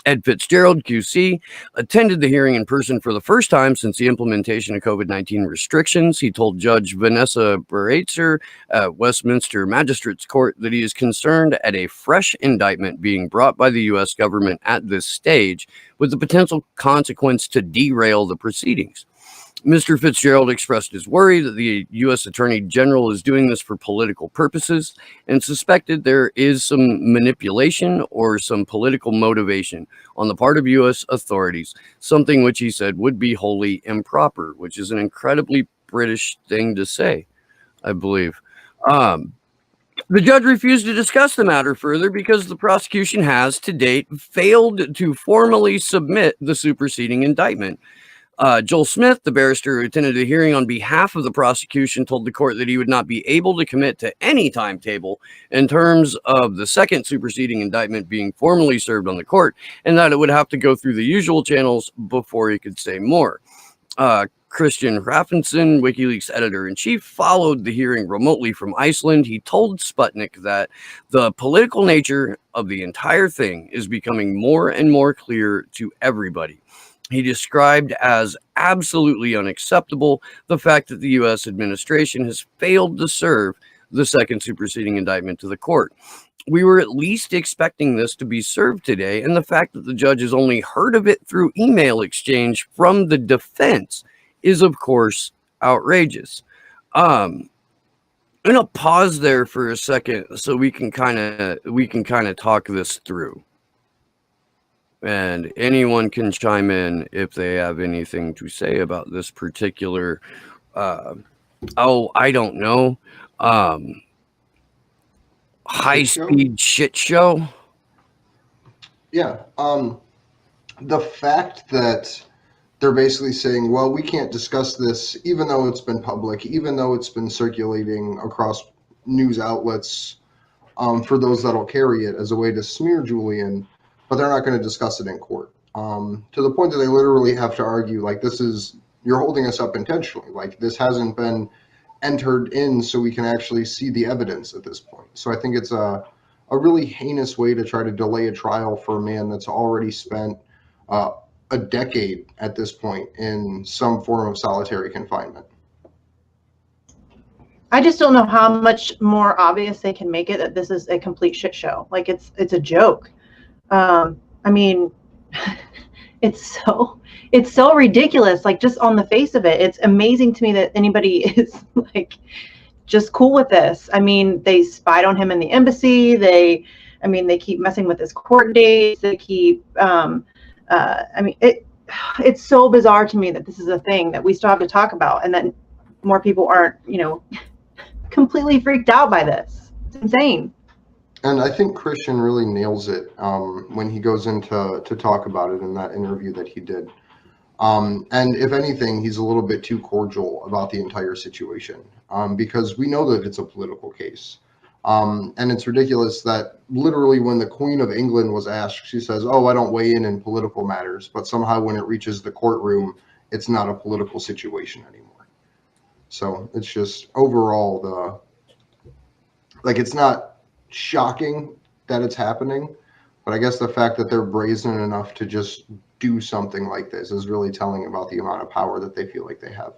S3: Ed Fitzgerald, QC, attended the hearing in person for the first time since the implementation of COVID-19 restrictions. He told Judge Vanessa Bereitzer at Westminster Magistrates Court that he is concerned at a fresh indictment being brought by the U.S. government at this stage, with the potential consequence to derail the proceedings. Mr. Fitzgerald expressed his worry that the U.S. Attorney General is doing this for political purposes and suspected there is some manipulation or some political motivation on the part of U.S. authorities, something which he said would be wholly improper, which is an incredibly British thing to say, I believe. The judge refused to discuss the matter further because the prosecution has, to date, failed to formally submit the superseding indictment. Joel Smith, the barrister who attended the hearing on behalf of the prosecution, told the court that he would not be able to commit to any timetable in terms of the second superseding indictment being formally served on the court, and that it would have to go through the usual channels before he could say more. Christian Hrafnsson, Wikileaks editor-in-chief, followed the hearing remotely from Iceland. He told Sputnik that the political nature of the entire thing is becoming more and more clear to everybody. He described as absolutely unacceptable the fact that the U.S. administration has failed to serve the second superseding indictment to the court. We were at least expecting this to be served today, and the fact that the judge has only heard of it through email exchange from the defense is, of course, outrageous. I'm gonna pause there for a second so we can kind of talk this through. And anyone can chime in if they have anything to say about this particular, I don't know, high-speed shit show.
S2: Yeah. The fact that they're basically saying, well, we can't discuss this, even though it's been public, even though it's been circulating across news outlets for those that'll carry it as a way to smear Julian, but they're not going to discuss it in court. To the point that they literally have to argue, like, you're holding us up intentionally. Like, this hasn't been entered in so we can actually see the evidence at this point. So I think it's a really heinous way to try to delay a trial for a man that's already spent a decade at this point in some form of solitary confinement.
S4: I just don't know how much more obvious they can make it that this is a complete shit show. Like, it's a joke. I mean, it's so ridiculous. Like, just on the face of it, it's amazing to me that anybody is like just cool with this. I mean, they spied on him in the embassy. They keep messing with his court dates. They keep it's so bizarre to me that this is a thing that we still have to talk about, and that more people aren't, completely freaked out by this. It's insane.
S2: And I think Christian really nails it when he goes into to talk about it in that interview that he did. And if anything, he's a little bit too cordial about the entire situation because we know that it's a political case. And it's ridiculous that literally when the Queen of England was asked, she says, "Oh, I don't weigh in political matters," but somehow when it reaches the courtroom, it's not a political situation anymore. So it's just overall it's not shocking that it's happening, but I guess the fact that they're brazen enough to just do something like this is really telling about the amount of power that they feel like they have.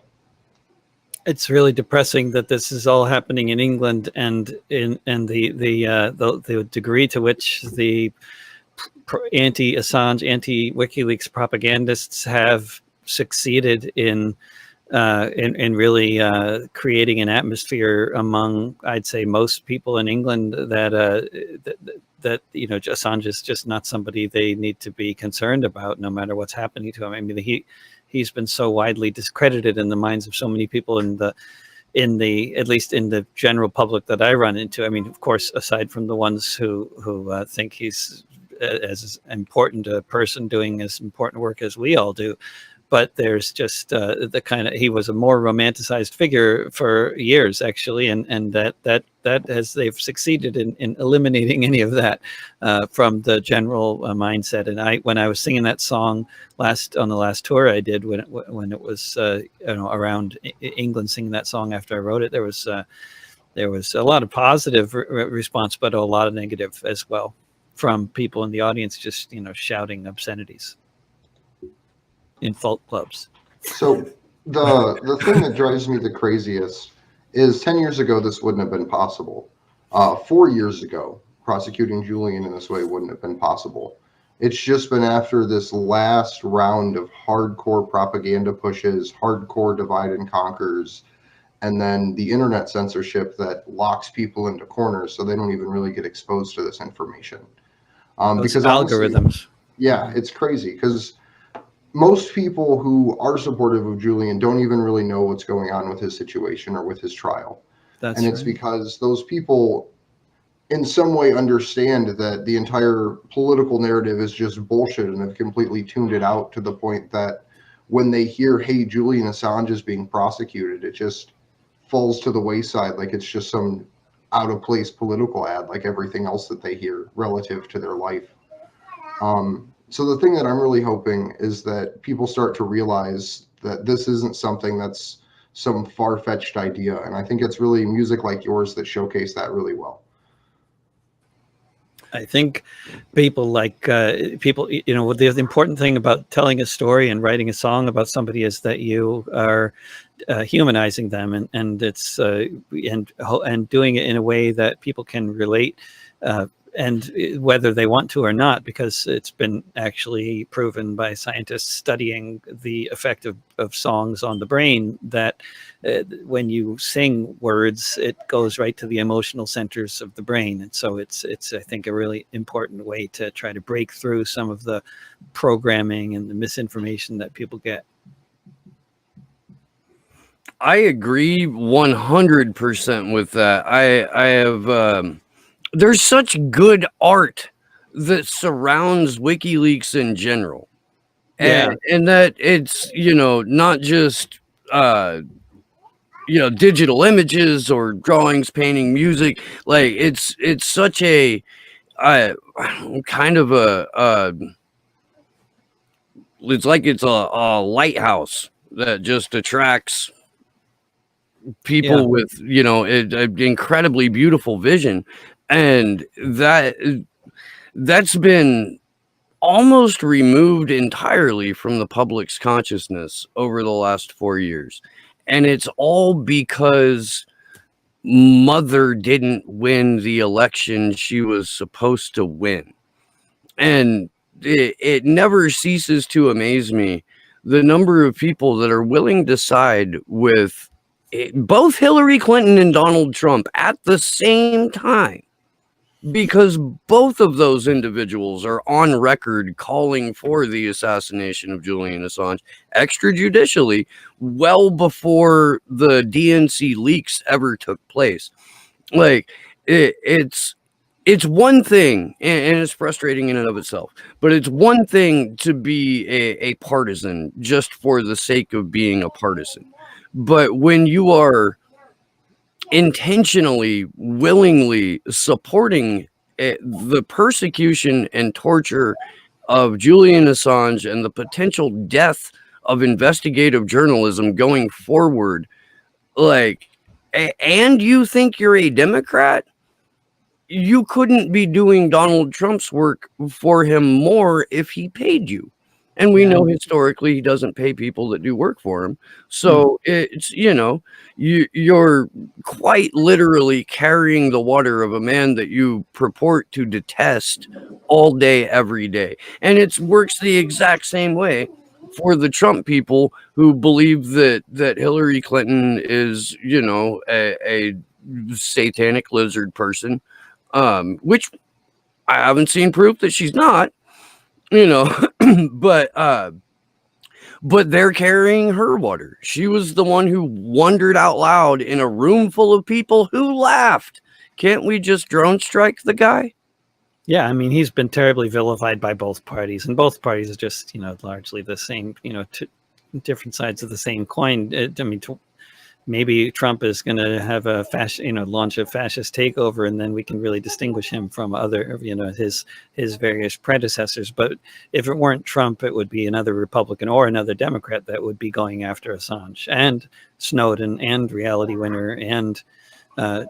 S5: It's really depressing that this is all happening in England, and the degree to which the anti-Assange, anti-WikiLeaks propagandists have succeeded in really creating an atmosphere among, I'd say, most people in England that Assange is just not somebody they need to be concerned about, no matter what's happening to him. I mean, he's been so widely discredited in the minds of so many people at least in the general public that I run into. I mean, of course, aside from the ones who think he's as important a person doing as important work as we all do. But there's just he was a more romanticized figure for years, actually, and that they've succeeded in eliminating any of that from the general mindset. And when I was singing that song on the last tour I did, when it was around England, singing that song after I wrote it, there was a lot of positive response, but a lot of negative as well from people in the audience, just shouting obscenities in folk clubs.
S2: So the thing that drives me the craziest is 10 years ago, this wouldn't have been possible. 4 years ago, prosecuting Julian in this way wouldn't have been possible. It's just been after this last round of hardcore propaganda pushes, hardcore divide and conquers, and then the internet censorship that locks people into corners so they don't even really get exposed to this information. Because
S5: algorithms.
S2: Yeah, it's crazy because most people who are supportive of Julian don't even really know what's going on with his situation or with his trial. It's because those people in some way understand that the entire political narrative is just bullshit and have completely tuned it out to the point that when they hear, hey, Julian Assange is being prosecuted, it just falls to the wayside like it's just some out of place political ad like everything else that they hear relative to their life. So the thing that I'm really hoping is that people start to realize that this isn't something that's some far-fetched idea. And I think it's really music like yours that showcase that really well.
S5: I think people the important thing about telling a story and writing a song about somebody is that you are humanizing them, and it's and doing it in a way that people can relate, and whether they want to or not, because it's been actually proven by scientists studying the effect of songs on the brain that when you sing words, it goes right to the emotional centers of the brain. And so it's I think a really important way to try to break through some of the programming and the misinformation that people get.
S3: I agree 100% with that. I have there's such good art that surrounds WikiLeaks in general. And that it's, not just, digital images or drawings, painting, music. Like it's such a kind of it's like it's a lighthouse that just attracts people with, an incredibly beautiful vision. And that's been almost removed entirely from the public's consciousness over the last 4 years. And it's all because Mother didn't win the election she was supposed to win. And it never ceases to amaze me the number of people that are willing to side with both Hillary Clinton and Donald Trump at the same time, because both of those individuals are on record calling for the assassination of Julian Assange extrajudicially well before the DNC leaks ever took place. Like, it's one thing, and it's frustrating in and of itself, but it's one thing to be a partisan just for the sake of being a partisan. But when you are intentionally, willingly supporting the persecution and torture of Julian Assange and the potential death of investigative journalism going forward, like, and you think you're a Democrat, you couldn't be doing Donald Trump's work for him more if he paid you. And we know historically he doesn't pay people that do work for him. So it's, you're quite literally carrying the water of a man that you purport to detest all day, every day. And it works the exact same way for the Trump people who believe that Hillary Clinton is, a satanic lizard person, which I haven't seen proof that she's not. But they're carrying her water. She was the one who wondered out loud in a room full of people who laughed. Can't we just drone strike the guy?
S5: Yeah, I mean, he's been terribly vilified by both parties, and both parties are just, largely the same, different sides of the same coin. Maybe Trump is going to have a launch a fascist takeover, and then we can really distinguish him from other, his various predecessors. But if it weren't Trump, it would be another Republican or another Democrat that would be going after Assange and Snowden and Reality Winner and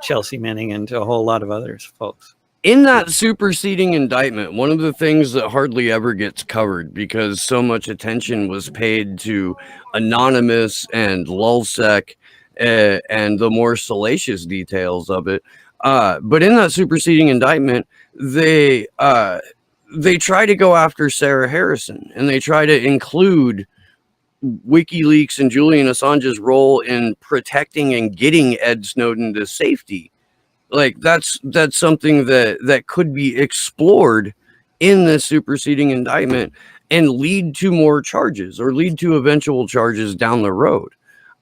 S5: Chelsea Manning and a whole lot of others, folks.
S3: In that superseding indictment, one of the things that hardly ever gets covered because so much attention was paid to Anonymous and LulzSec and the more salacious details of it. But in that superseding indictment, they try to go after Sarah Harrison, and they try to include WikiLeaks and Julian Assange's role in protecting and getting Ed Snowden to safety. Like, that's something that could be explored in this superseding indictment and lead to more charges or lead to eventual charges down the road.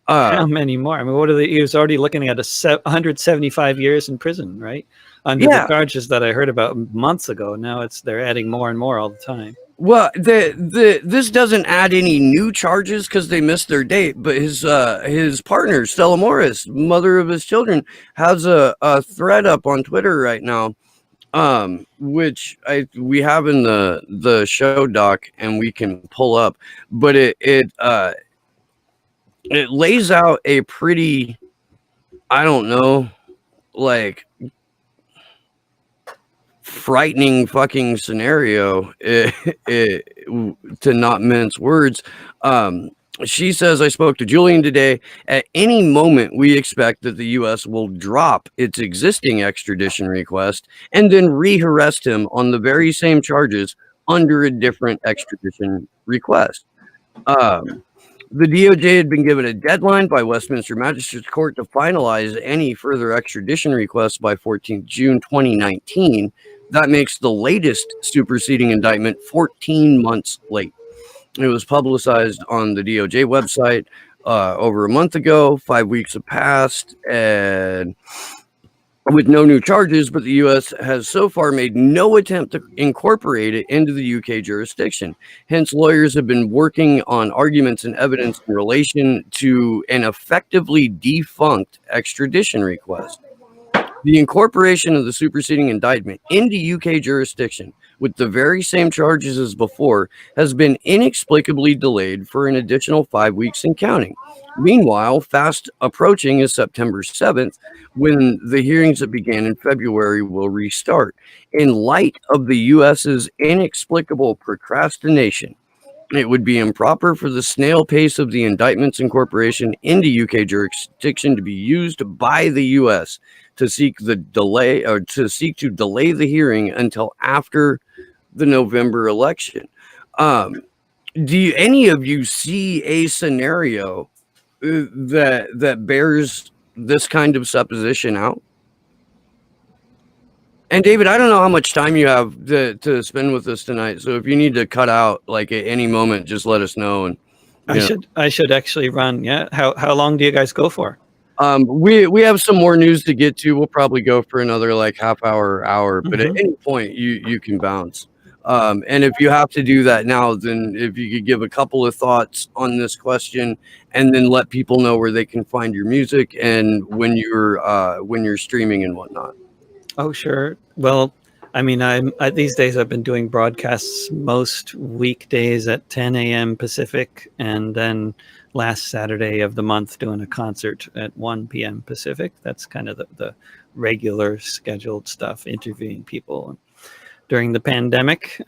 S5: How many more? I mean, he was already looking at 175 years in prison, right? Under the charges that I heard about months ago. Now they're adding more and more all the time.
S3: Well, this doesn't add any new charges because they missed their date, but his partner, Stella Morris, mother of his children, has a thread up on Twitter right now, which we have in the show doc and we can pull up, but it lays out a pretty, I don't know, like, frightening fucking scenario, to not mince words. She says, I spoke to Julian today. At any moment, we expect that the U.S. will drop its existing extradition request and then re-arrest him on the very same charges under a different extradition request. The DOJ had been given a deadline by Westminster Magistrates Court to finalize any further extradition requests by 14th June 2019. That makes the latest superseding indictment 14 months late. It was publicized on the DOJ website over a month ago. 5 weeks have passed, and with no new charges, but the U.S. has so far made no attempt to incorporate it into the UK jurisdiction. Hence, lawyers have been working on arguments and evidence in relation to an effectively defunct extradition request. The incorporation of the superseding indictment into UK jurisdiction with the very same charges as before has been inexplicably delayed for an additional 5 weeks and counting. Meanwhile, fast approaching is September 7th, when the hearings that began in February will restart. In light of the U.S.'s inexplicable procrastination, it would be improper for the snail pace of the indictment's incorporation into UK jurisdiction to be used by the U.S. to seek to delay the hearing until after the November election. Do any of you see a scenario that bears this kind of supposition out? And David, I don't know how much time you have to spend with us tonight. So if you need to cut out like at any moment, just let us know. And
S5: I should actually run. Yeah. How long do you guys go for?
S3: We have some more news to get to. We'll probably go for another like half hour, but at any point you can bounce. And if you have to do that now, then if you could give a couple of thoughts on this question, and then let people know where they can find your music and when you're streaming and whatnot.
S5: Oh, sure. Well, I mean, these days I've been doing broadcasts most weekdays at 10 a.m. Pacific, and then last Saturday of the month doing a concert at 1 p.m. Pacific. That's kind of the regular scheduled stuff, interviewing people during the pandemic.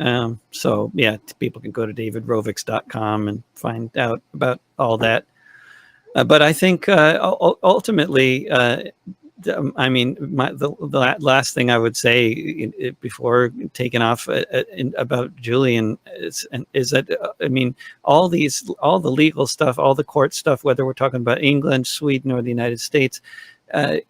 S5: So yeah, people can go to davidrovics.com and find out about all that. But I think ultimately, I mean, the last thing I would say before taking off about Julian is that I mean, all the legal stuff, all the court stuff, whether we're talking about England, Sweden, or the United States,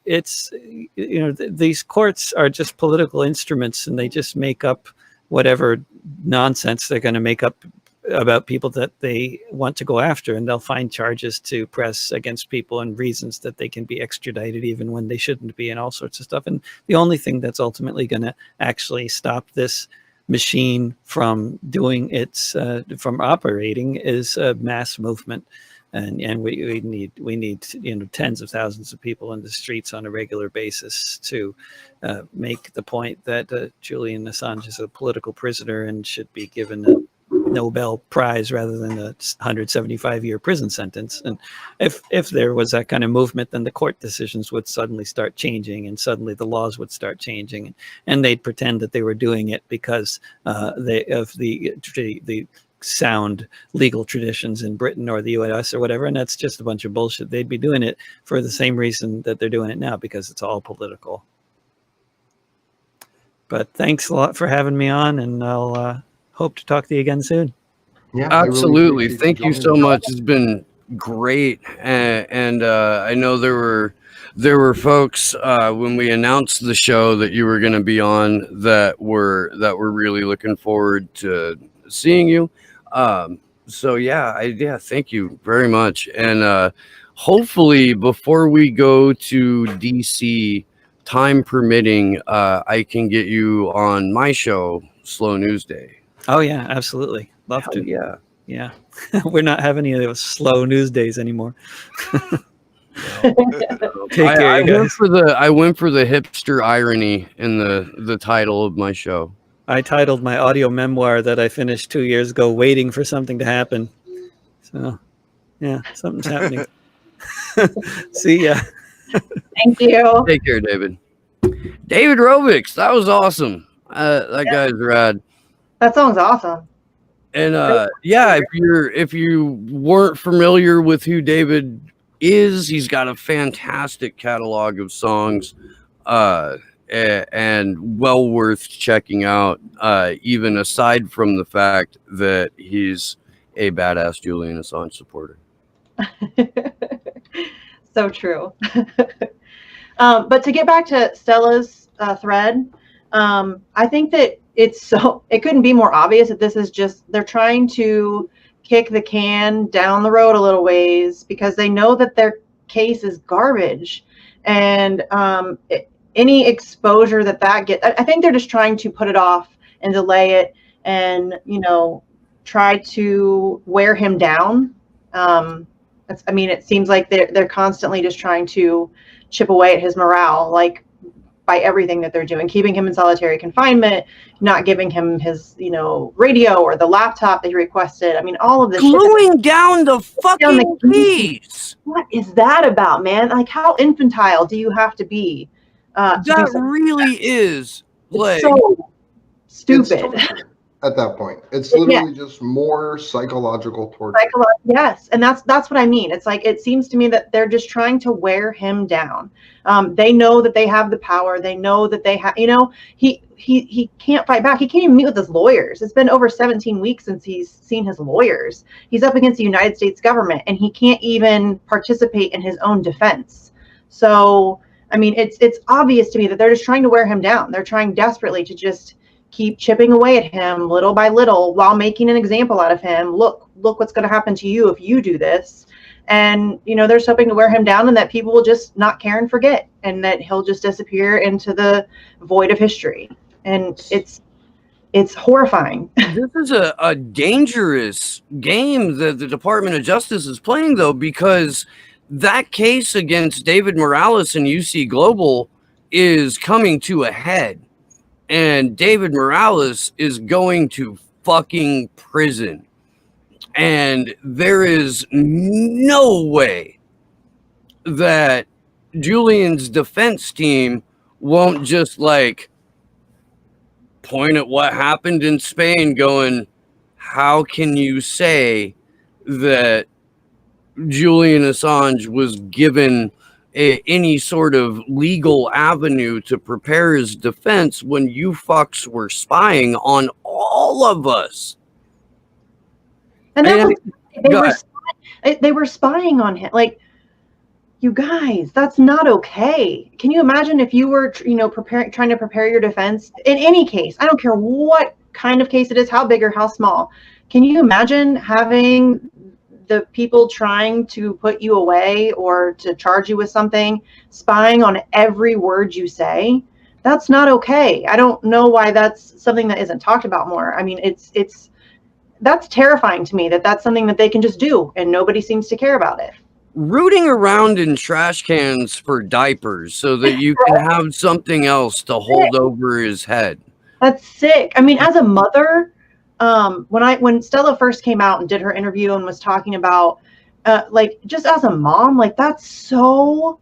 S5: it's these courts are just political instruments, and they just make up whatever nonsense they're going to make up about people that they want to go after, and they'll find charges to press against people and reasons that they can be extradited even when they shouldn't be, and all sorts of stuff. And the only thing that's ultimately going to actually stop this machine from doing its from operating is a mass movement. And we need tens of thousands of people in the streets on a regular basis to make the point that Julian Assange is a political prisoner and should be given a Nobel Prize rather than a 175-year prison sentence. And if there was that kind of movement, then the court decisions would suddenly start changing, and suddenly the laws would start changing, and they'd pretend that they were doing it because of the sound legal traditions in Britain or the US or whatever, and that's just a bunch of bullshit. They'd be doing it for the same reason that they're doing it now, because it's all political. But thanks a lot for having me on, and I'll hope to talk to you again soon.
S2: Yeah,
S3: absolutely.
S2: Really
S3: thank you so much. It's been great, and I know there were folks when we announced the show that you were going to be on that were really looking forward to seeing you. So yeah, thank you very much. And hopefully before we go to DC, time permitting, I can get you on my show, Slow News Day.
S5: Oh yeah, absolutely. Love
S3: Hell
S5: to. Yeah. We're not having any of those slow news days anymore. Take care, you guys.
S3: I went for the hipster irony in the title of my show.
S5: I titled my audio memoir that I finished 2 years ago, Waiting for Something to Happen. So, yeah, something's happening. See ya.
S4: Thank you.
S3: Take care, David. David Rovics, that was awesome. That guy's rad.
S4: That song's awesome.
S3: And if you weren't familiar with who David is, he's got a fantastic catalog of songs. And well worth checking out, even aside from the fact that he's a badass Julian Assange supporter.
S4: So true. But to get back to Stella's thread, I think that it couldn't be more obvious that this is just, they're trying to kick the can down the road a little ways because they know that their case is garbage. And any exposure that gets, I think they're just trying to put it off and delay it and, try to wear him down. It seems like they're constantly just trying to chip away at his morale, like by everything that they're doing, keeping him in solitary confinement, not giving him his, radio or the laptop that he requested. I mean, all of this
S3: gluing down the fucking keys.
S4: What is that about, man? Like, how infantile do you have to be?
S3: That really is like
S4: so stupid.
S2: at that point. It's literally just more psychological torture.
S4: Yes, and that's what I mean. It's like it seems to me that they're just trying to wear him down. They know that they have the power. They know that they have. He can't fight back. He can't even meet with his lawyers. It's been over 17 weeks since he's seen his lawyers. He's up against the United States government, and he can't even participate in his own defense. So, I mean, it's obvious to me that they're just trying to wear him down. They're trying desperately to just keep chipping away at him little by little while making an example out of him. Look what's going to happen to you if you do this. And, they're just hoping to wear him down and that people will just not care and forget, and that he'll just disappear into the void of history. And it's horrifying.
S3: This is a dangerous game that the Department of Justice is playing, though, because that case against David Morales and UC Global is coming to a head. And David Morales is going to fucking prison. And there is no way that Julian's defense team won't just point at what happened in Spain going, how can you say that Julian Assange was given any sort of legal avenue to prepare his defense when you fucks were spying on all of us?
S4: And they were spying on him. Like, you guys, that's not okay. Can you imagine if you were, trying to prepare your defense in any case? I don't care what kind of case it is, how big or how small. Can you imagine having the people trying to put you away or to charge you with something, spying on every word you say? That's not okay. I don't know why that's something that isn't talked about more. I mean, that's terrifying to me that that's something that they can just do and nobody seems to care about it.
S3: Rooting around in trash cans for diapers so that you can have something else to hold over his head.
S4: That's sick. I mean, as a mother, when Stella first came out and did her interview and was talking about just as a mom, that's so,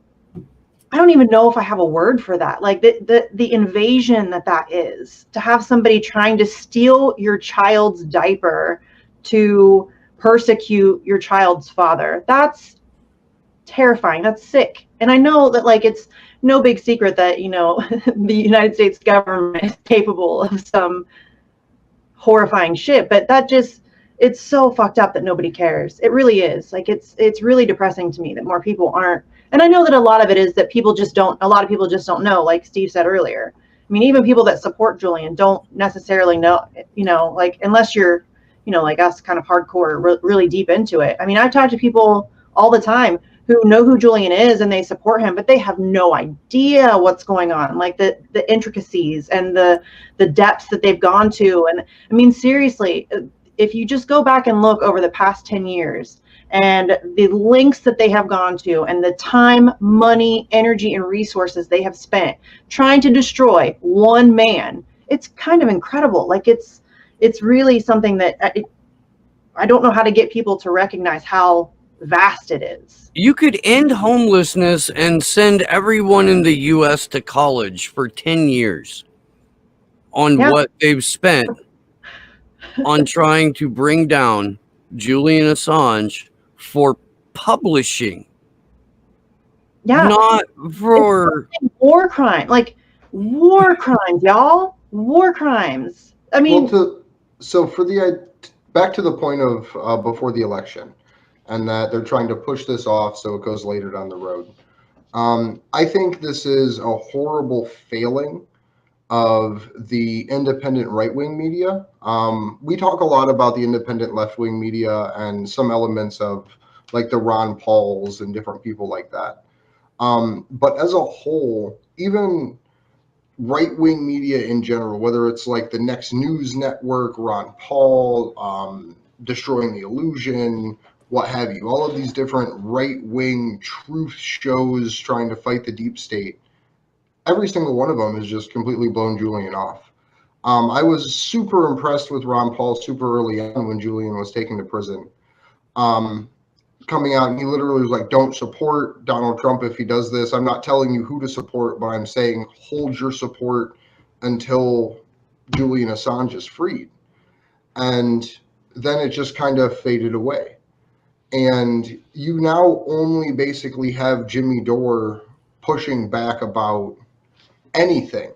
S4: I don't even know if I have a word for that. Like the invasion that is, to have somebody trying to steal your child's diaper to persecute your child's father. That's terrifying. That's sick. And I know that it's no big secret that, the United States government is capable of some horrifying shit, but it's so fucked up that nobody cares. It really is. It's really depressing to me that more people aren't. And I know that a lot of it is that a lot of people just don't know, like Steve said earlier. I mean, even people that support Julian don't necessarily know, unless you're, like us, kind of hardcore, really deep into it. I mean, I've talked to people all the time who know who Julian is and they support him, but they have no idea what's going on, like the intricacies and the depths that they've gone to. And I mean, seriously, if you just go back and look over the past 10 years and the lengths that they have gone to and the time, money, energy, and resources they have spent trying to destroy one man, it's kind of incredible. It's really something that I don't know how to get people to recognize how vast it is.
S3: You could end homelessness and send everyone in the U.S. to college for 10 years on what they've spent on trying to bring down Julian Assange for publishing.
S4: Yeah.
S3: Not for
S4: war crime. War crimes, y'all. War crimes. I mean,
S2: back to the point of before the election, and that they're trying to push this off so it goes later down the road. I think this is a horrible failing of the independent right-wing media. We talk a lot about the independent left-wing media and some elements of the Ron Pauls and different people like that. But as a whole, even right-wing media in general, whether it's the Next News Network, Ron Paul, Destroying the Illusion, what have you, all of these different right-wing truth shows trying to fight the deep state, every single one of them has just completely blown Julian off. I was super impressed with Ron Paul super early on when Julian was taken to prison. Coming out, and he literally was like, don't support Donald Trump if he does this. I'm not telling you who to support, but I'm saying hold your support until Julian Assange is freed. And then it just kind of faded away. And you now only basically have Jimmy Dore pushing back about anything,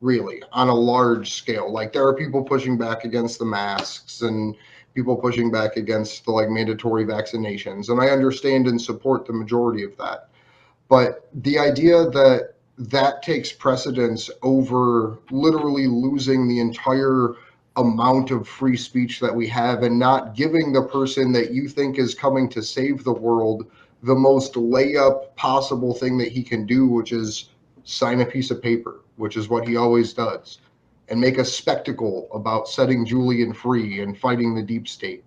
S2: really, on a large scale. Like, there are people pushing back against the masks and people pushing back against the mandatory vaccinations. And I understand and support the majority of that. But the idea that that takes precedence over literally losing the entire amount of free speech that we have and not giving the person that you think is coming to save the world the most layup possible thing that he can do, which is sign a piece of paper, which is what he always does, and make a spectacle about setting Julian free and fighting the deep state.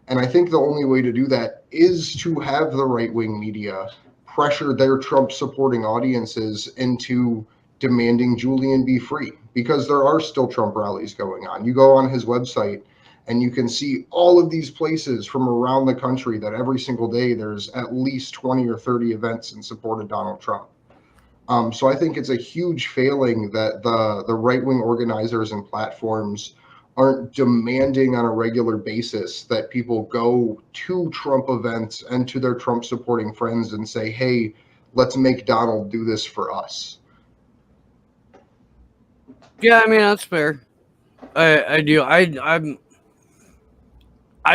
S2: And I think the only way to do that is to have the right-wing media pressure their Trump supporting audiences into demanding Julian be free, because there are still Trump rallies going on. You go on his website and you can see all of these places from around the country that every single day there's at least 20 or 30 events in support of Donald Trump. So I think it's a huge failing that the right-wing organizers and platforms aren't demanding on a regular basis that people go to Trump events and to their Trump supporting friends and say, hey, let's make Donald do this for us.
S3: Yeah, I mean, that's fair. I do. I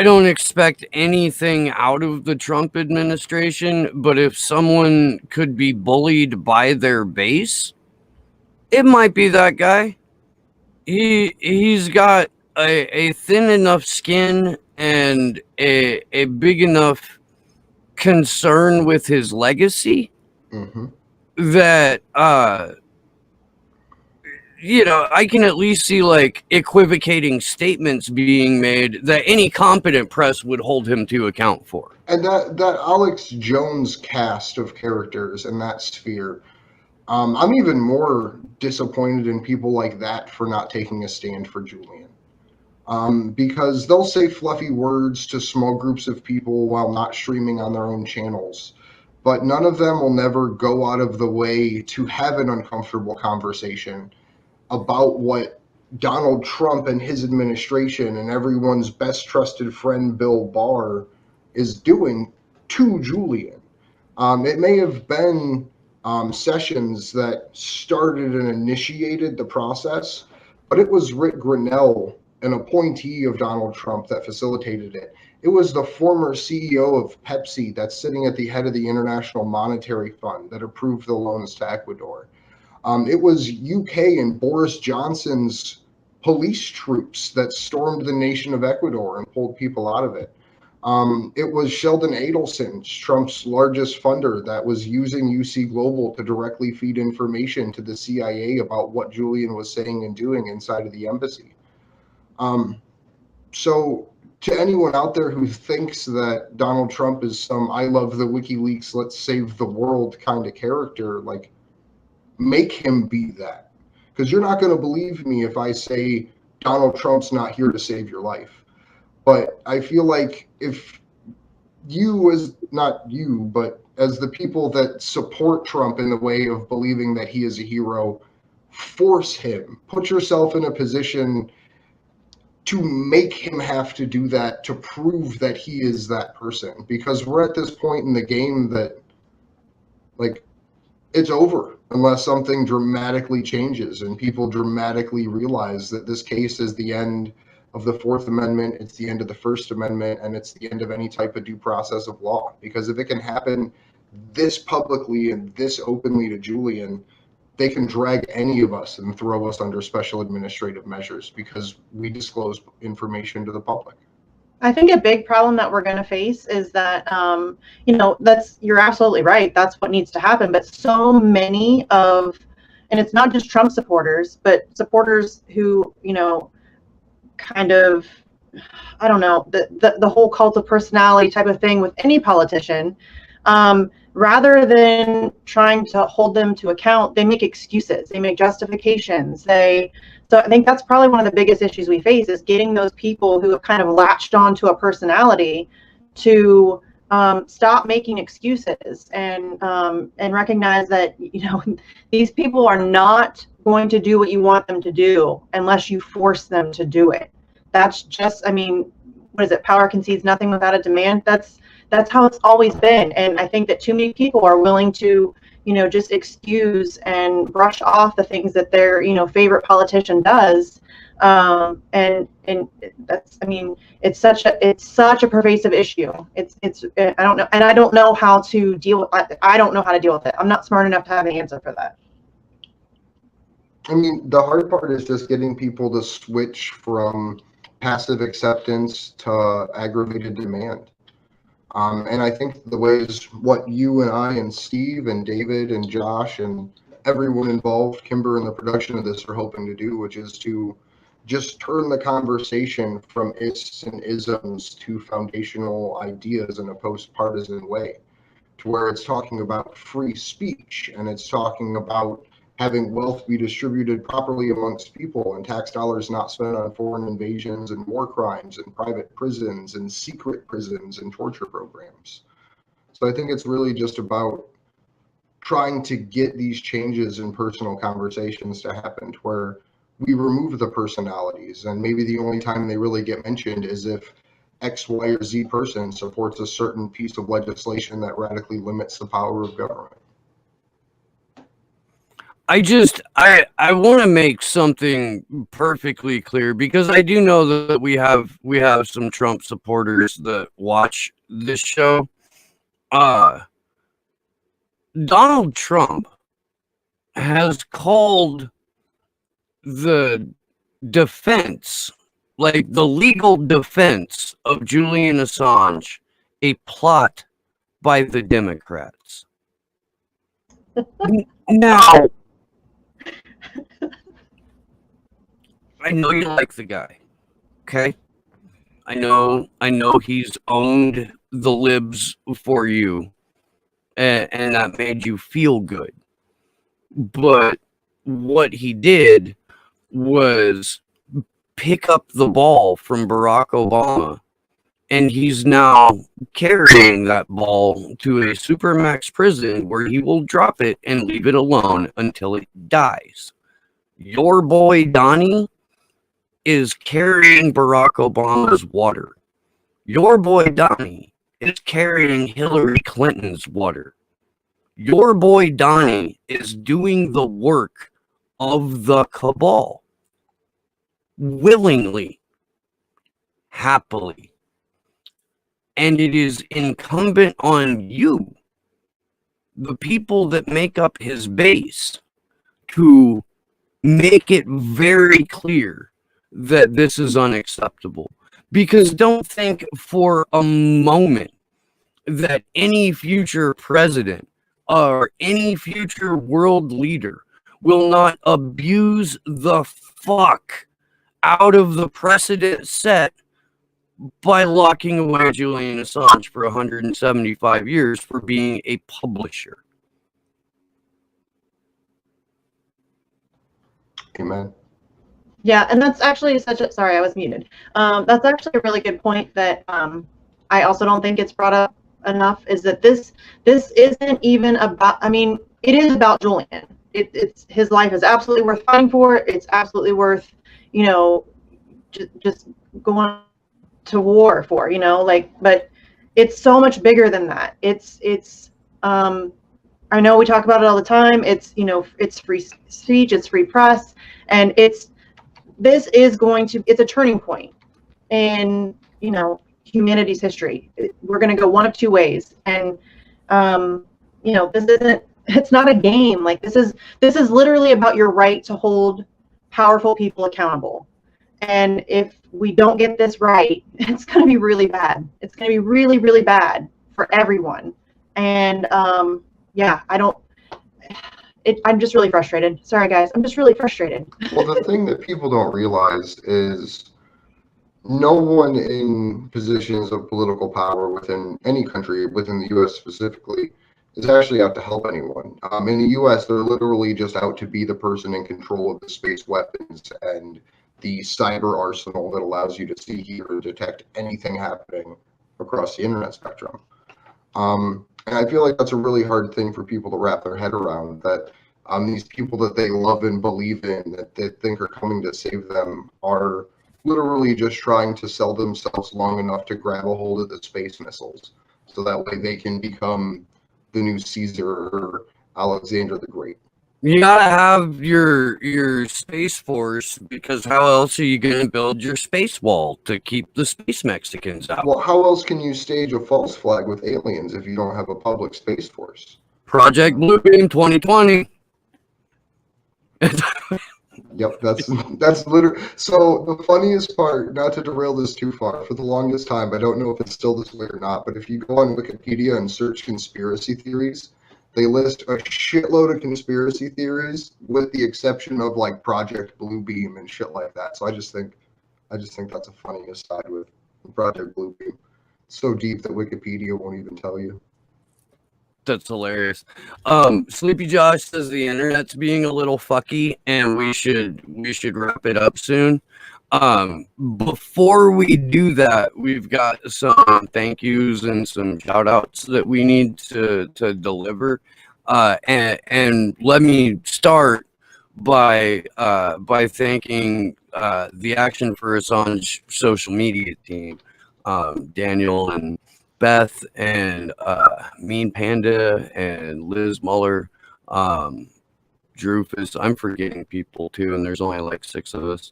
S3: don't expect anything out of the Trump administration, but if someone could be bullied by their base, it might be that guy. He's got a thin enough skin and a big enough concern with his legacy that I can at least see equivocating statements being made that any competent press would hold him to account for.
S2: And that Alex Jones cast of characters in that sphere, I'm even more disappointed in people like that for not taking a stand for Julian. Because they'll say fluffy words to small groups of people while not streaming on their own channels. But none of them will never go out of the way to have an uncomfortable conversation about what Donald Trump and his administration and everyone's best trusted friend Bill Barr is doing to Julian. It may have been Sessions that started and initiated the process, but it was Rick Grinnell, an appointee of Donald Trump, that facilitated it. It was the former CEO of Pepsi that's sitting at the head of the International Monetary Fund that approved the loans to Ecuador. It was UK and Boris Johnson's police troops that stormed the nation of Ecuador and pulled people out of it. It was Sheldon Adelson, Trump's largest funder, that was using UC Global to directly feed information to the CIA about what Julian was saying and doing inside of the embassy. So to anyone out there who thinks that Donald Trump is some I love the WikiLeaks, let's save the world kind of character, make him be that. Because you're not going to believe me if I say Donald Trump's not here to save your life. But I feel like if you, as not you, but as the people that support Trump in the way of believing that he is a hero, force him, put yourself in a position to make him have to do that, to prove that he is that person. Because we're at this point in the game that, it's over unless something dramatically changes and people dramatically realize that this case is the end of the Fourth Amendment, it's the end of the First Amendment, and it's the end of any type of due process of law. Because if it can happen this publicly and this openly to Julian, they can drag any of us and throw us under special administrative measures because we disclose information to the public.
S4: I think a big problem that we're going to face is that, you're absolutely right. That's what needs to happen. But so many and it's not just Trump supporters, but supporters who, kind of, I don't know, the whole cult of personality type of thing with any politician, rather than trying to hold them to account, they make excuses, they make justifications. So I think that's probably one of the biggest issues we face, is getting those people who have kind of latched onto a personality to stop making excuses and recognize that, these people are not going to do what you want them to do unless you force them to do it. that's just, I mean, what is it? Power concedes nothing without a demand. That's how it's always been. And I think that too many people are willing to, just excuse and brush off the things that their, favorite politician does. And that's, I mean, it's such a pervasive issue. I don't know. And I don't know how to deal with it. I don't know how to deal with it. I'm not smart enough to have an answer for that.
S2: I mean, the hard part is just getting people to switch from passive acceptance to aggravated demand. And I think the ways what you and I and Steve and David and Josh and everyone involved, Kimber, in the production of this are hoping to do, which is to just turn the conversation from ists and isms to foundational ideas in a post-partisan way, to where it's talking about free speech and it's talking about having wealth be distributed properly amongst people and tax dollars not spent on foreign invasions and war crimes and private prisons and secret prisons and torture programs. So I think it's really just about trying to get these changes in personal conversations to happen, to where we remove the personalities, and maybe the only time they really get mentioned is if X, Y, or Z person supports a certain piece of legislation that radically limits the power of government.
S3: I want to make something perfectly clear, because I do know that we have some Trump supporters that watch this show. Donald Trump has called the defense, like the legal defense of Julian Assange, a plot by the Democrats. Now, I know you like the guy, okay? I know he's owned the libs for you, and that made you feel good. But what he did was pick up the ball from Barack Obama, and he's now carrying that ball to a supermax prison where he will drop it and leave it alone until it dies. Your boy Donnie is carrying Barack Obama's water. Your boy Donnie is carrying Hillary Clinton's water. Your boy Donnie is doing the work of the cabal willingly, happily. And it is incumbent on you, the people that make up his base, to make it very clear that this is unacceptable. Because don't think for a moment that any future president or any future world leader will not abuse the fuck out of the precedent set by locking away Julian Assange for 175 years for being a publisher.
S2: Amen.
S4: Yeah, and that's actually sorry, I was muted. That's actually a really good point that I also don't think it's brought up enough, is that this isn't even about, I mean, it is about Julian. It's his life is absolutely worth fighting for. It's absolutely worth, just going to war for, but it's so much bigger than that. It's I know we talk about it all the time. It's free speech, it's free press, and it's a turning point in humanity's history. We're going to go one of two ways, and it's not a game. Like this is literally about your right to hold powerful people accountable. And if we don't get this right, it's going to be really bad. It's going to be really, really bad for everyone. And I'm just really frustrated. Sorry, guys. I'm just really frustrated.
S2: Well, the thing that people don't realize is no one in positions of political power within any country, within the U.S. specifically, is actually out to help anyone. In the U.S., they're literally just out to be the person in control of the space weapons and the cyber arsenal that allows you to see, hear, and detect anything happening across the internet spectrum. And I feel like that's a really hard thing for people to wrap their head around, that these people that they love and believe in, that they think are coming to save them, are literally just trying to sell themselves long enough to grab a hold of the space missiles, so that way they can become the new Caesar or Alexander the Great.
S3: You gotta have your space force, because how else are you gonna build your space wall to keep the space Mexicans out?
S2: Well, how else can you stage a false flag with aliens if you don't have a public space force?
S3: Project Bluebeam 2020.
S2: Yep, that's literally. So the funniest part, not to derail this too far, for the longest time, I don't know if it's still this way or not, but if you go on Wikipedia and search conspiracy theories, they list a shitload of conspiracy theories, with the exception of like Project Bluebeam and shit like that. So I just think that's a funny aside with Project Bluebeam. It's so deep that Wikipedia won't even tell you.
S3: That's hilarious. Sleepy Josh says the internet's being a little fucky and we should wrap it up soon. Before we do that, we've got some thank yous and some shout outs that we need to deliver. And let me start by thanking the Action for Assange social media team, Daniel and Beth and Mean Panda and Liz Muller, Drufus. I'm forgetting people too, and there's only like 6 of us.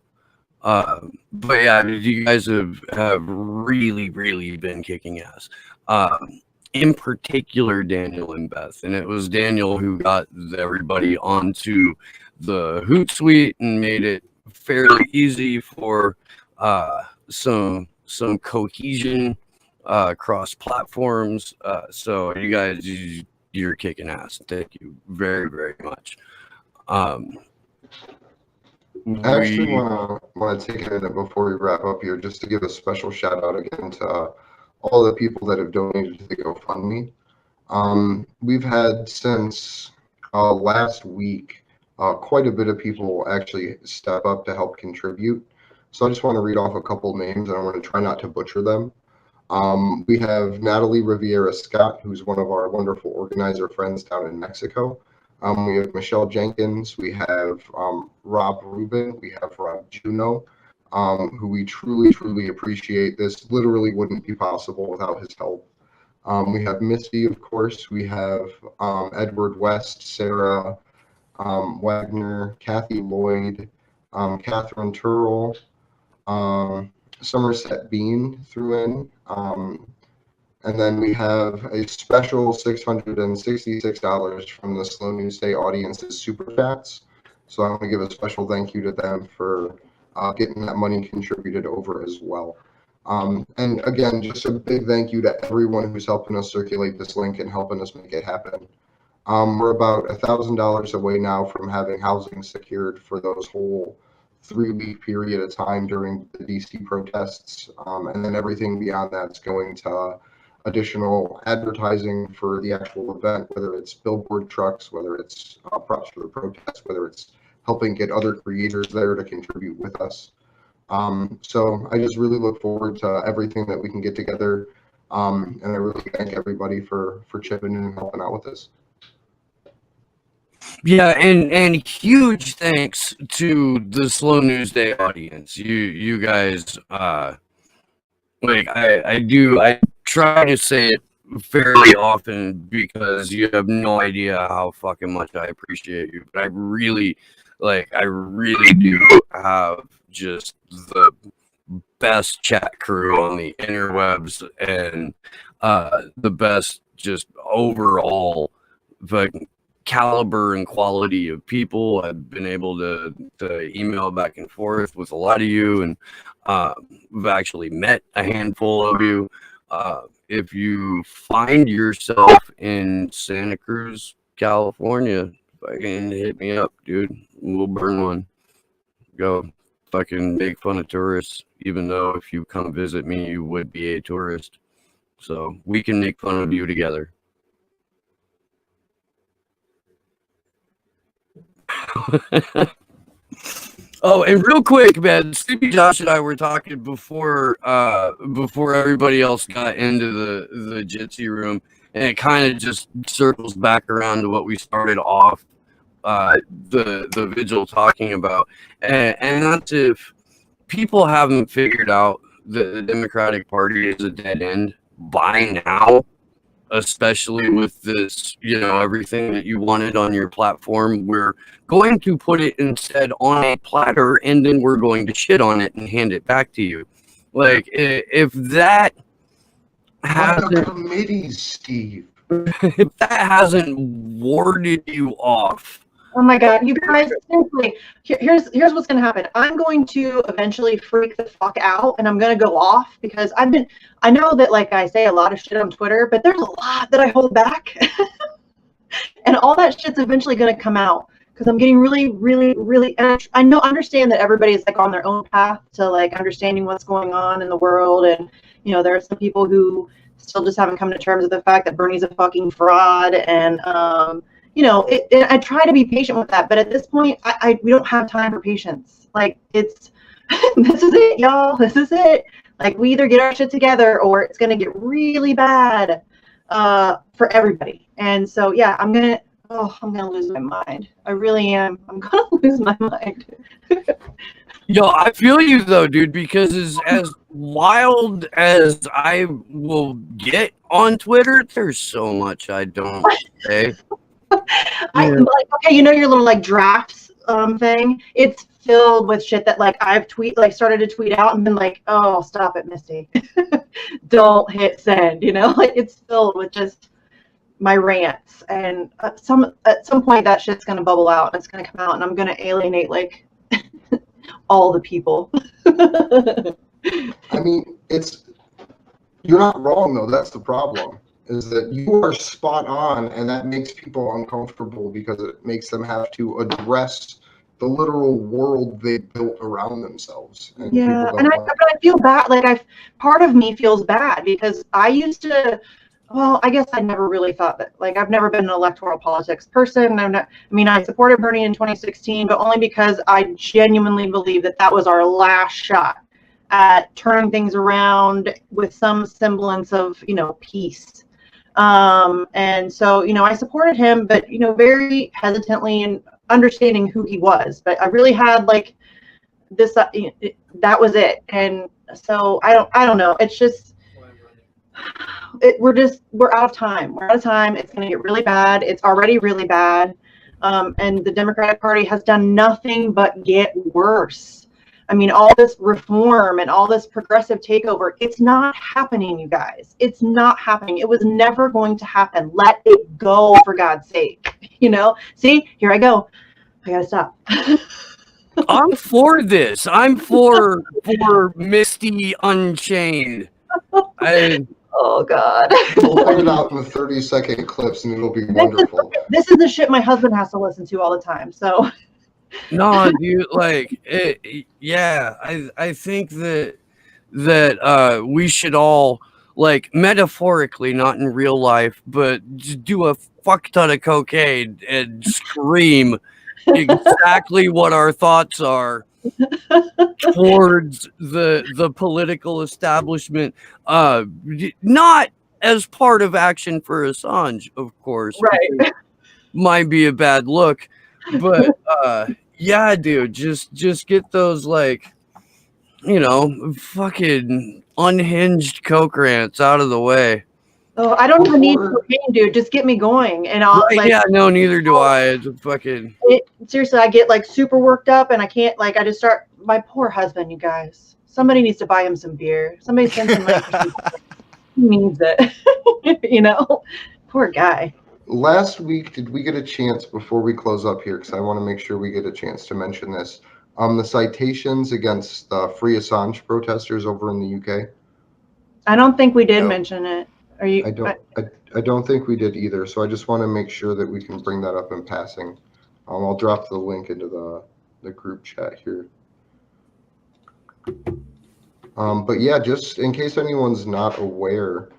S3: But yeah, you guys have really been kicking ass. In particular, Daniel and Beth, and it was Daniel who got everybody onto the Hootsuite and made it fairly easy for some cohesion cross platforms. So you guys, you're kicking ass. Thank you very much.
S2: I actually want to take a minute before we wrap up here just to give a special shout out again to all the people that have donated to the GoFundMe. We've had since last week quite a bit of people actually step up to help contribute. So I just want to read off a couple names, and I want to try not to butcher them. We have Natalie Riviera Scott, who's one of our wonderful organizer friends down in Mexico. We have Michelle Jenkins. We have Rob Rubin. We have Rob Juno, who we truly appreciate. This literally wouldn't be possible without his help. We have Misty, of course. We have Edward West, Sarah Wagner, Kathy Lloyd, Catherine Turrell, Somerset Bean threw in. And then we have a special $666 from the Slow News Day audience's Super Chats. So I want to give a special thank you to them for getting that money contributed over as well. And again, just a big thank you to everyone who's helping us circulate this link and helping us make it happen. We're about $1,000 away now from having housing secured for those whole 3-week period of time during the DC protests. And then everything beyond that's going to additional advertising for the actual event, whether it's billboard trucks, whether it's props for the protest, whether it's helping get other creators there to contribute with us. So I just really look forward to everything that we can get together. And I really thank everybody for chipping in and helping out with this.
S3: Yeah, and huge thanks to the Slow News Day audience. You guys, like I try to say it fairly often because you have no idea how fucking much I appreciate you. But I really do have just the best chat crew on the interwebs and the best just overall caliber and quality of people. I've been able to email back and forth with a lot of you, and we've actually met a handful of you. If you find yourself in Santa Cruz, California, fucking hit me up, dude. We'll burn one. Go fucking make fun of tourists, even though if you come visit me, you would be a tourist. So we can make fun of you together. Oh, and real quick, man, Sleepy Josh and I were talking before everybody else got into the Jitsi room, and it kind of just circles back around to what we started off the vigil talking about, and that's if people haven't figured out that the Democratic Party is a dead end by now, especially with this, everything that you wanted on your platform. We're going to put it instead on a platter, and then we're going to shit on it and hand it back to you. Like, if that hasn't,
S2: the committees, Steve.
S3: if that hasn't warded you off.
S4: Oh my God, you guys, seriously, here's what's going to happen. I'm going to eventually freak the fuck out, and I'm going to go off because I know that, like, I say a lot of shit on Twitter, but there's a lot that I hold back. And all that shit's eventually going to come out because I'm getting really, really, really, and I understand that everybody's like on their own path to like understanding what's going on in the world. And, there are some people who still just haven't come to terms with the fact that Bernie's a fucking fraud. And, I try to be patient with that, but at this point, we don't have time for patience. Like, it's, this is it, y'all. This is it. Like, we either get our shit together or it's going to get really bad for everybody. And so, yeah, I'm going to lose my mind. I really am. I'm going to lose my mind.
S3: Yo, I feel you though, dude, because as wild as I will get on Twitter, there's so much I don't say.
S4: Like, okay, your little like drafts thing. It's filled with shit that like I've started to tweet out and been like, oh, stop it, Misty. Don't hit send. Like it's filled with just my rants. And at some point that shit's gonna bubble out and it's gonna come out and I'm gonna alienate like all the people.
S2: I mean, you're not wrong though. That's the problem. Is that you are spot on, and that makes people uncomfortable because it makes them have to address the literal world they built around themselves. And
S4: yeah, but I feel bad. Like part of me feels bad because I used to. Well, I guess I never really thought that. Like, I've never been an electoral politics person. I supported Bernie in 2016, but only because I genuinely believe that was our last shot at turning things around with some semblance of, peace. And so, I supported him, but, very hesitantly and understanding who he was. But I really had like this, that was it. And so I don't know. It's just, we're out of time. We're out of time. It's going to get really bad. It's already really bad. And the Democratic Party has done nothing but get worse. I mean, all this reform and all this progressive takeover, it's not happening, you guys. It's not happening. It was never going to happen. Let it go, for God's sake. See, here I go. I gotta stop.
S3: I'm for this. I'm for Misty Unchained.
S4: Oh God.
S2: We'll put it out in the 30-second clips and it'll be wonderful.
S4: This is the shit my husband has to listen to all the time. So
S3: no, dude, like yeah, I think that we should all, like, metaphorically, not in real life, but just do a fuck ton of cocaine and scream exactly what our thoughts are towards the political establishment, not as part of Action for Assange, of course,
S4: right.
S3: Might be a bad look, but yeah, dude, just get those, like, fucking unhinged coke rants out of the way.
S4: Oh, I don't even need cocaine, dude. Just get me going, and I'll
S3: right,
S4: like.
S3: Yeah, no, neither do I. It's a fucking.
S4: Seriously, I get like super worked up, and I can't. Like, I just start. My poor husband, you guys. Somebody needs to buy him some beer. Somebody send some money. He needs it. Poor guy.
S2: Last week, did we get a chance before we close up here? Because I want to make sure we get a chance to mention this. The citations against the Free Assange protesters over in the UK.
S4: I don't think we did mention it. Are you?
S2: I don't think we did either. So I just want to make sure that we can bring that up in passing. I'll drop the link into the group chat here. But yeah, just in case anyone's not aware,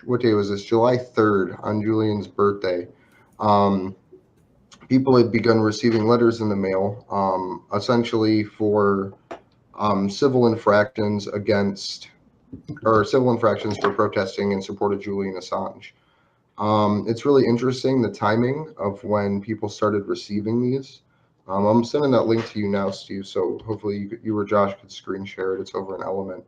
S2: what day was this? July 3rd, on Julian's birthday. People had begun receiving letters in the mail, essentially for civil infractions for protesting in support of Julian Assange. It's really interesting, the timing of when people started receiving these. I'm sending that link to you now, Steve. So hopefully you or Josh could screen share it. It's over in Element.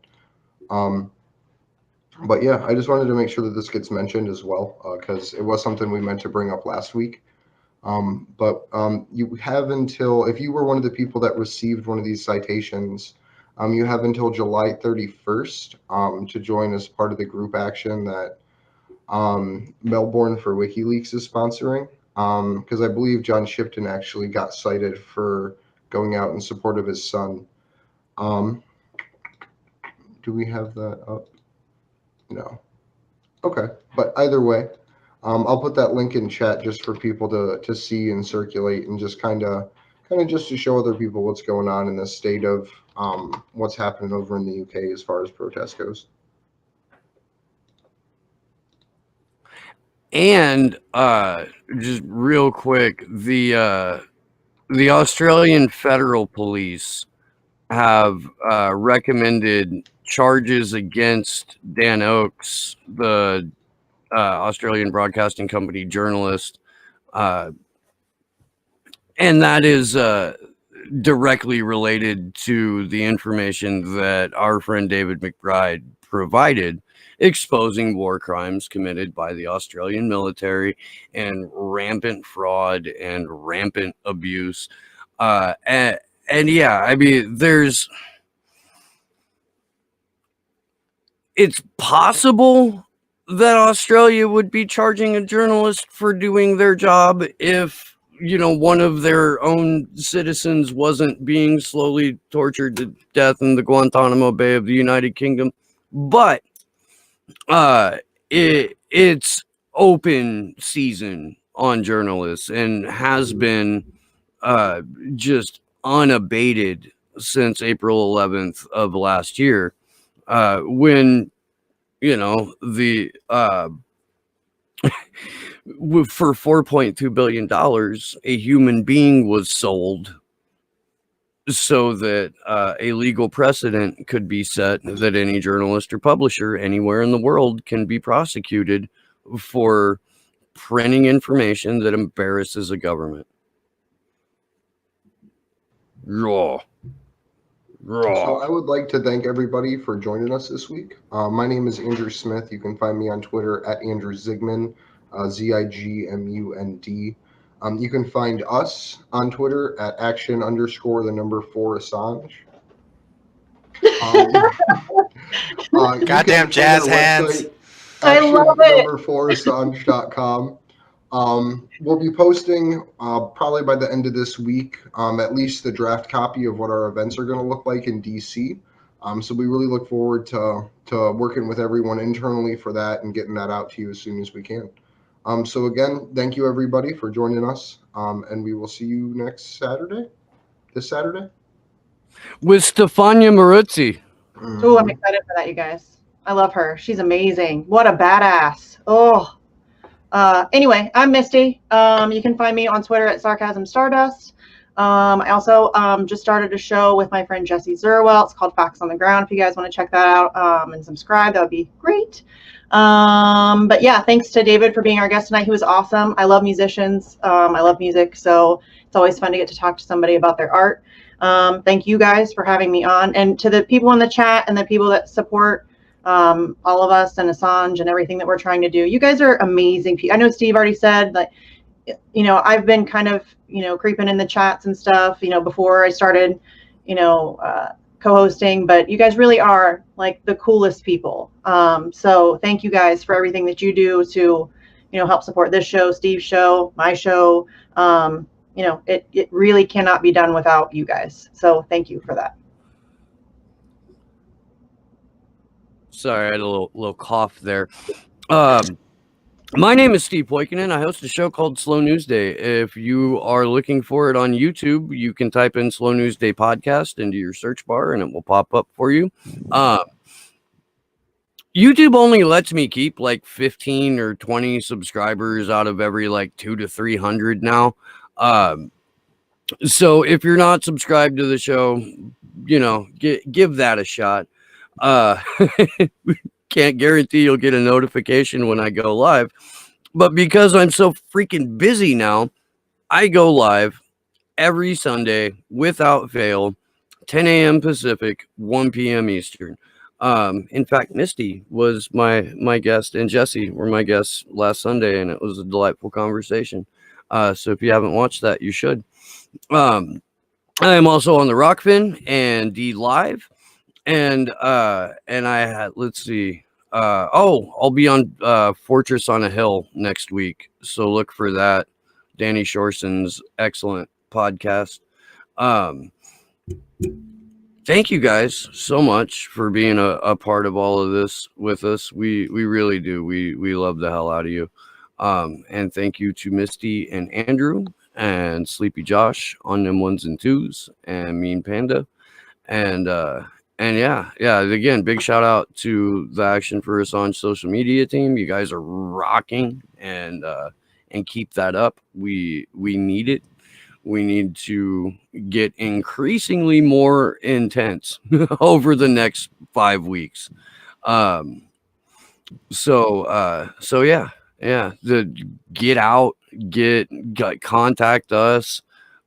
S2: But yeah, I just wanted to make sure that this gets mentioned as well, because it was something we meant to bring up last week. You have until, if you were one of the people that received one of these citations, you have until July 31st to join as part of the group action that Melbourne for Wikileaks is sponsoring. Because I believe John Shipton actually got cited for going out in support of his son. Do we have that up? No. Okay, but either way, I'll put that link in chat just for people to see and circulate, and just kind of just to show other people what's going on in the state of what's happening over in the UK as far as protest goes.
S3: And just real quick, the Australian Federal Police have recommended charges against Dan Oakes, the Australian Broadcasting Company journalist, and that is directly related to the information that our friend David McBride provided, exposing war crimes committed by the Australian military and rampant fraud and rampant abuse. And yeah, I mean, it's possible that Australia would be charging a journalist for doing their job if, you know, one of their own citizens wasn't being slowly tortured to death in the Guantanamo Bay of the United Kingdom. But it's open season on journalists and has been just unabated since April 11th of last year, when, you know, the for $4.2 billion, a human being was sold so that a legal precedent could be set that any journalist or publisher anywhere in the world can be prosecuted for printing information that embarrasses a government. Raw.
S2: So I would like to thank everybody for joining us this week. My name is Andrew Smith. You can find me on Twitter at Andrew Zigmund, Zigmund. You can find us on Twitter at action_4 Assange.
S1: Goddamn jazz hands.
S4: I love it.
S2: action_4assange.com. We'll be posting probably by the end of this week, at least the draft copy of what our events are going to look like in DC. So we really look forward to working with everyone internally for that and getting that out to you as soon as we can. So again, thank you everybody for joining us, and we will see you next Saturday. This Saturday
S3: with Stefania Maruzzi.
S4: Oh, I'm excited for that, you guys. I love her. She's amazing. What a badass. Oh. Anyway, I'm Misty. You can find me on Twitter at Sarcasm Stardust. I also just started a show with my friend Jesse Zerwell. It's called Facts on the Ground. If you guys want to check that out and subscribe, that would be great. But yeah, thanks to David for being our guest tonight. He was awesome. I love musicians. I love music, so it's always fun to get to talk to somebody about their art. Thank you guys for having me on, and to the people in the chat and the people that support all of us and Assange and everything that we're trying to do. You guys are amazing people. I know Steve already said that, you know, I've been kind of, you know, creeping in the chats and stuff, you know, before I started, you know, co-hosting, but you guys really are like the coolest people. So thank you guys for everything that you do to, you know, help support this show, Steve's show, my show. You know, it really cannot be done without you guys. So thank you for that.
S3: Sorry, I had a little cough there. My name is Steve Poikinen. I host a show called Slow News Day. If you are looking for it on YouTube, you can type in Slow News Day Podcast into your search bar and it will pop up for you. YouTube only lets me keep like 15 or 20 subscribers out of every like 200 to 300 now. So if you're not subscribed to the show, you know, give that a shot. Can't guarantee you'll get a notification when I go live, but because I'm so freaking busy now, I go live every Sunday without fail, 10 a.m. Pacific, 1 p.m. Eastern. In fact, Misty was my guest and Jesse were my guests last Sunday, and it was a delightful conversation. So if you haven't watched that, you should. I am also on the Rockfin and D Live, and I had, let's see. I'll be on Fortress on a Hill next week, so look for that. Danny Shorson's excellent podcast. Thank you guys so much for being a part of all of this with us. We really do. We love the hell out of you. And thank you to Misty and Andrew and Sleepy Josh on them 1s and 2s and Mean Panda. And yeah, again, big shout out to the Action for Assange social media team. You guys are rocking, and keep that up. We need it. We need to get increasingly more intense over the next 5 weeks. So yeah. Get out, contact us.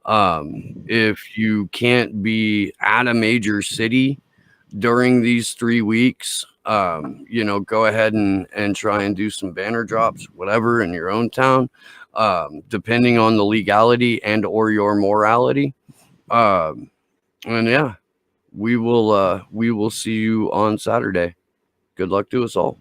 S3: If you can't be at a major city during these 3 weeks, go ahead and try and do some banner drops, whatever, in your own town, depending on the legality and or your morality. And yeah, we will see you on Saturday. Good luck to us all.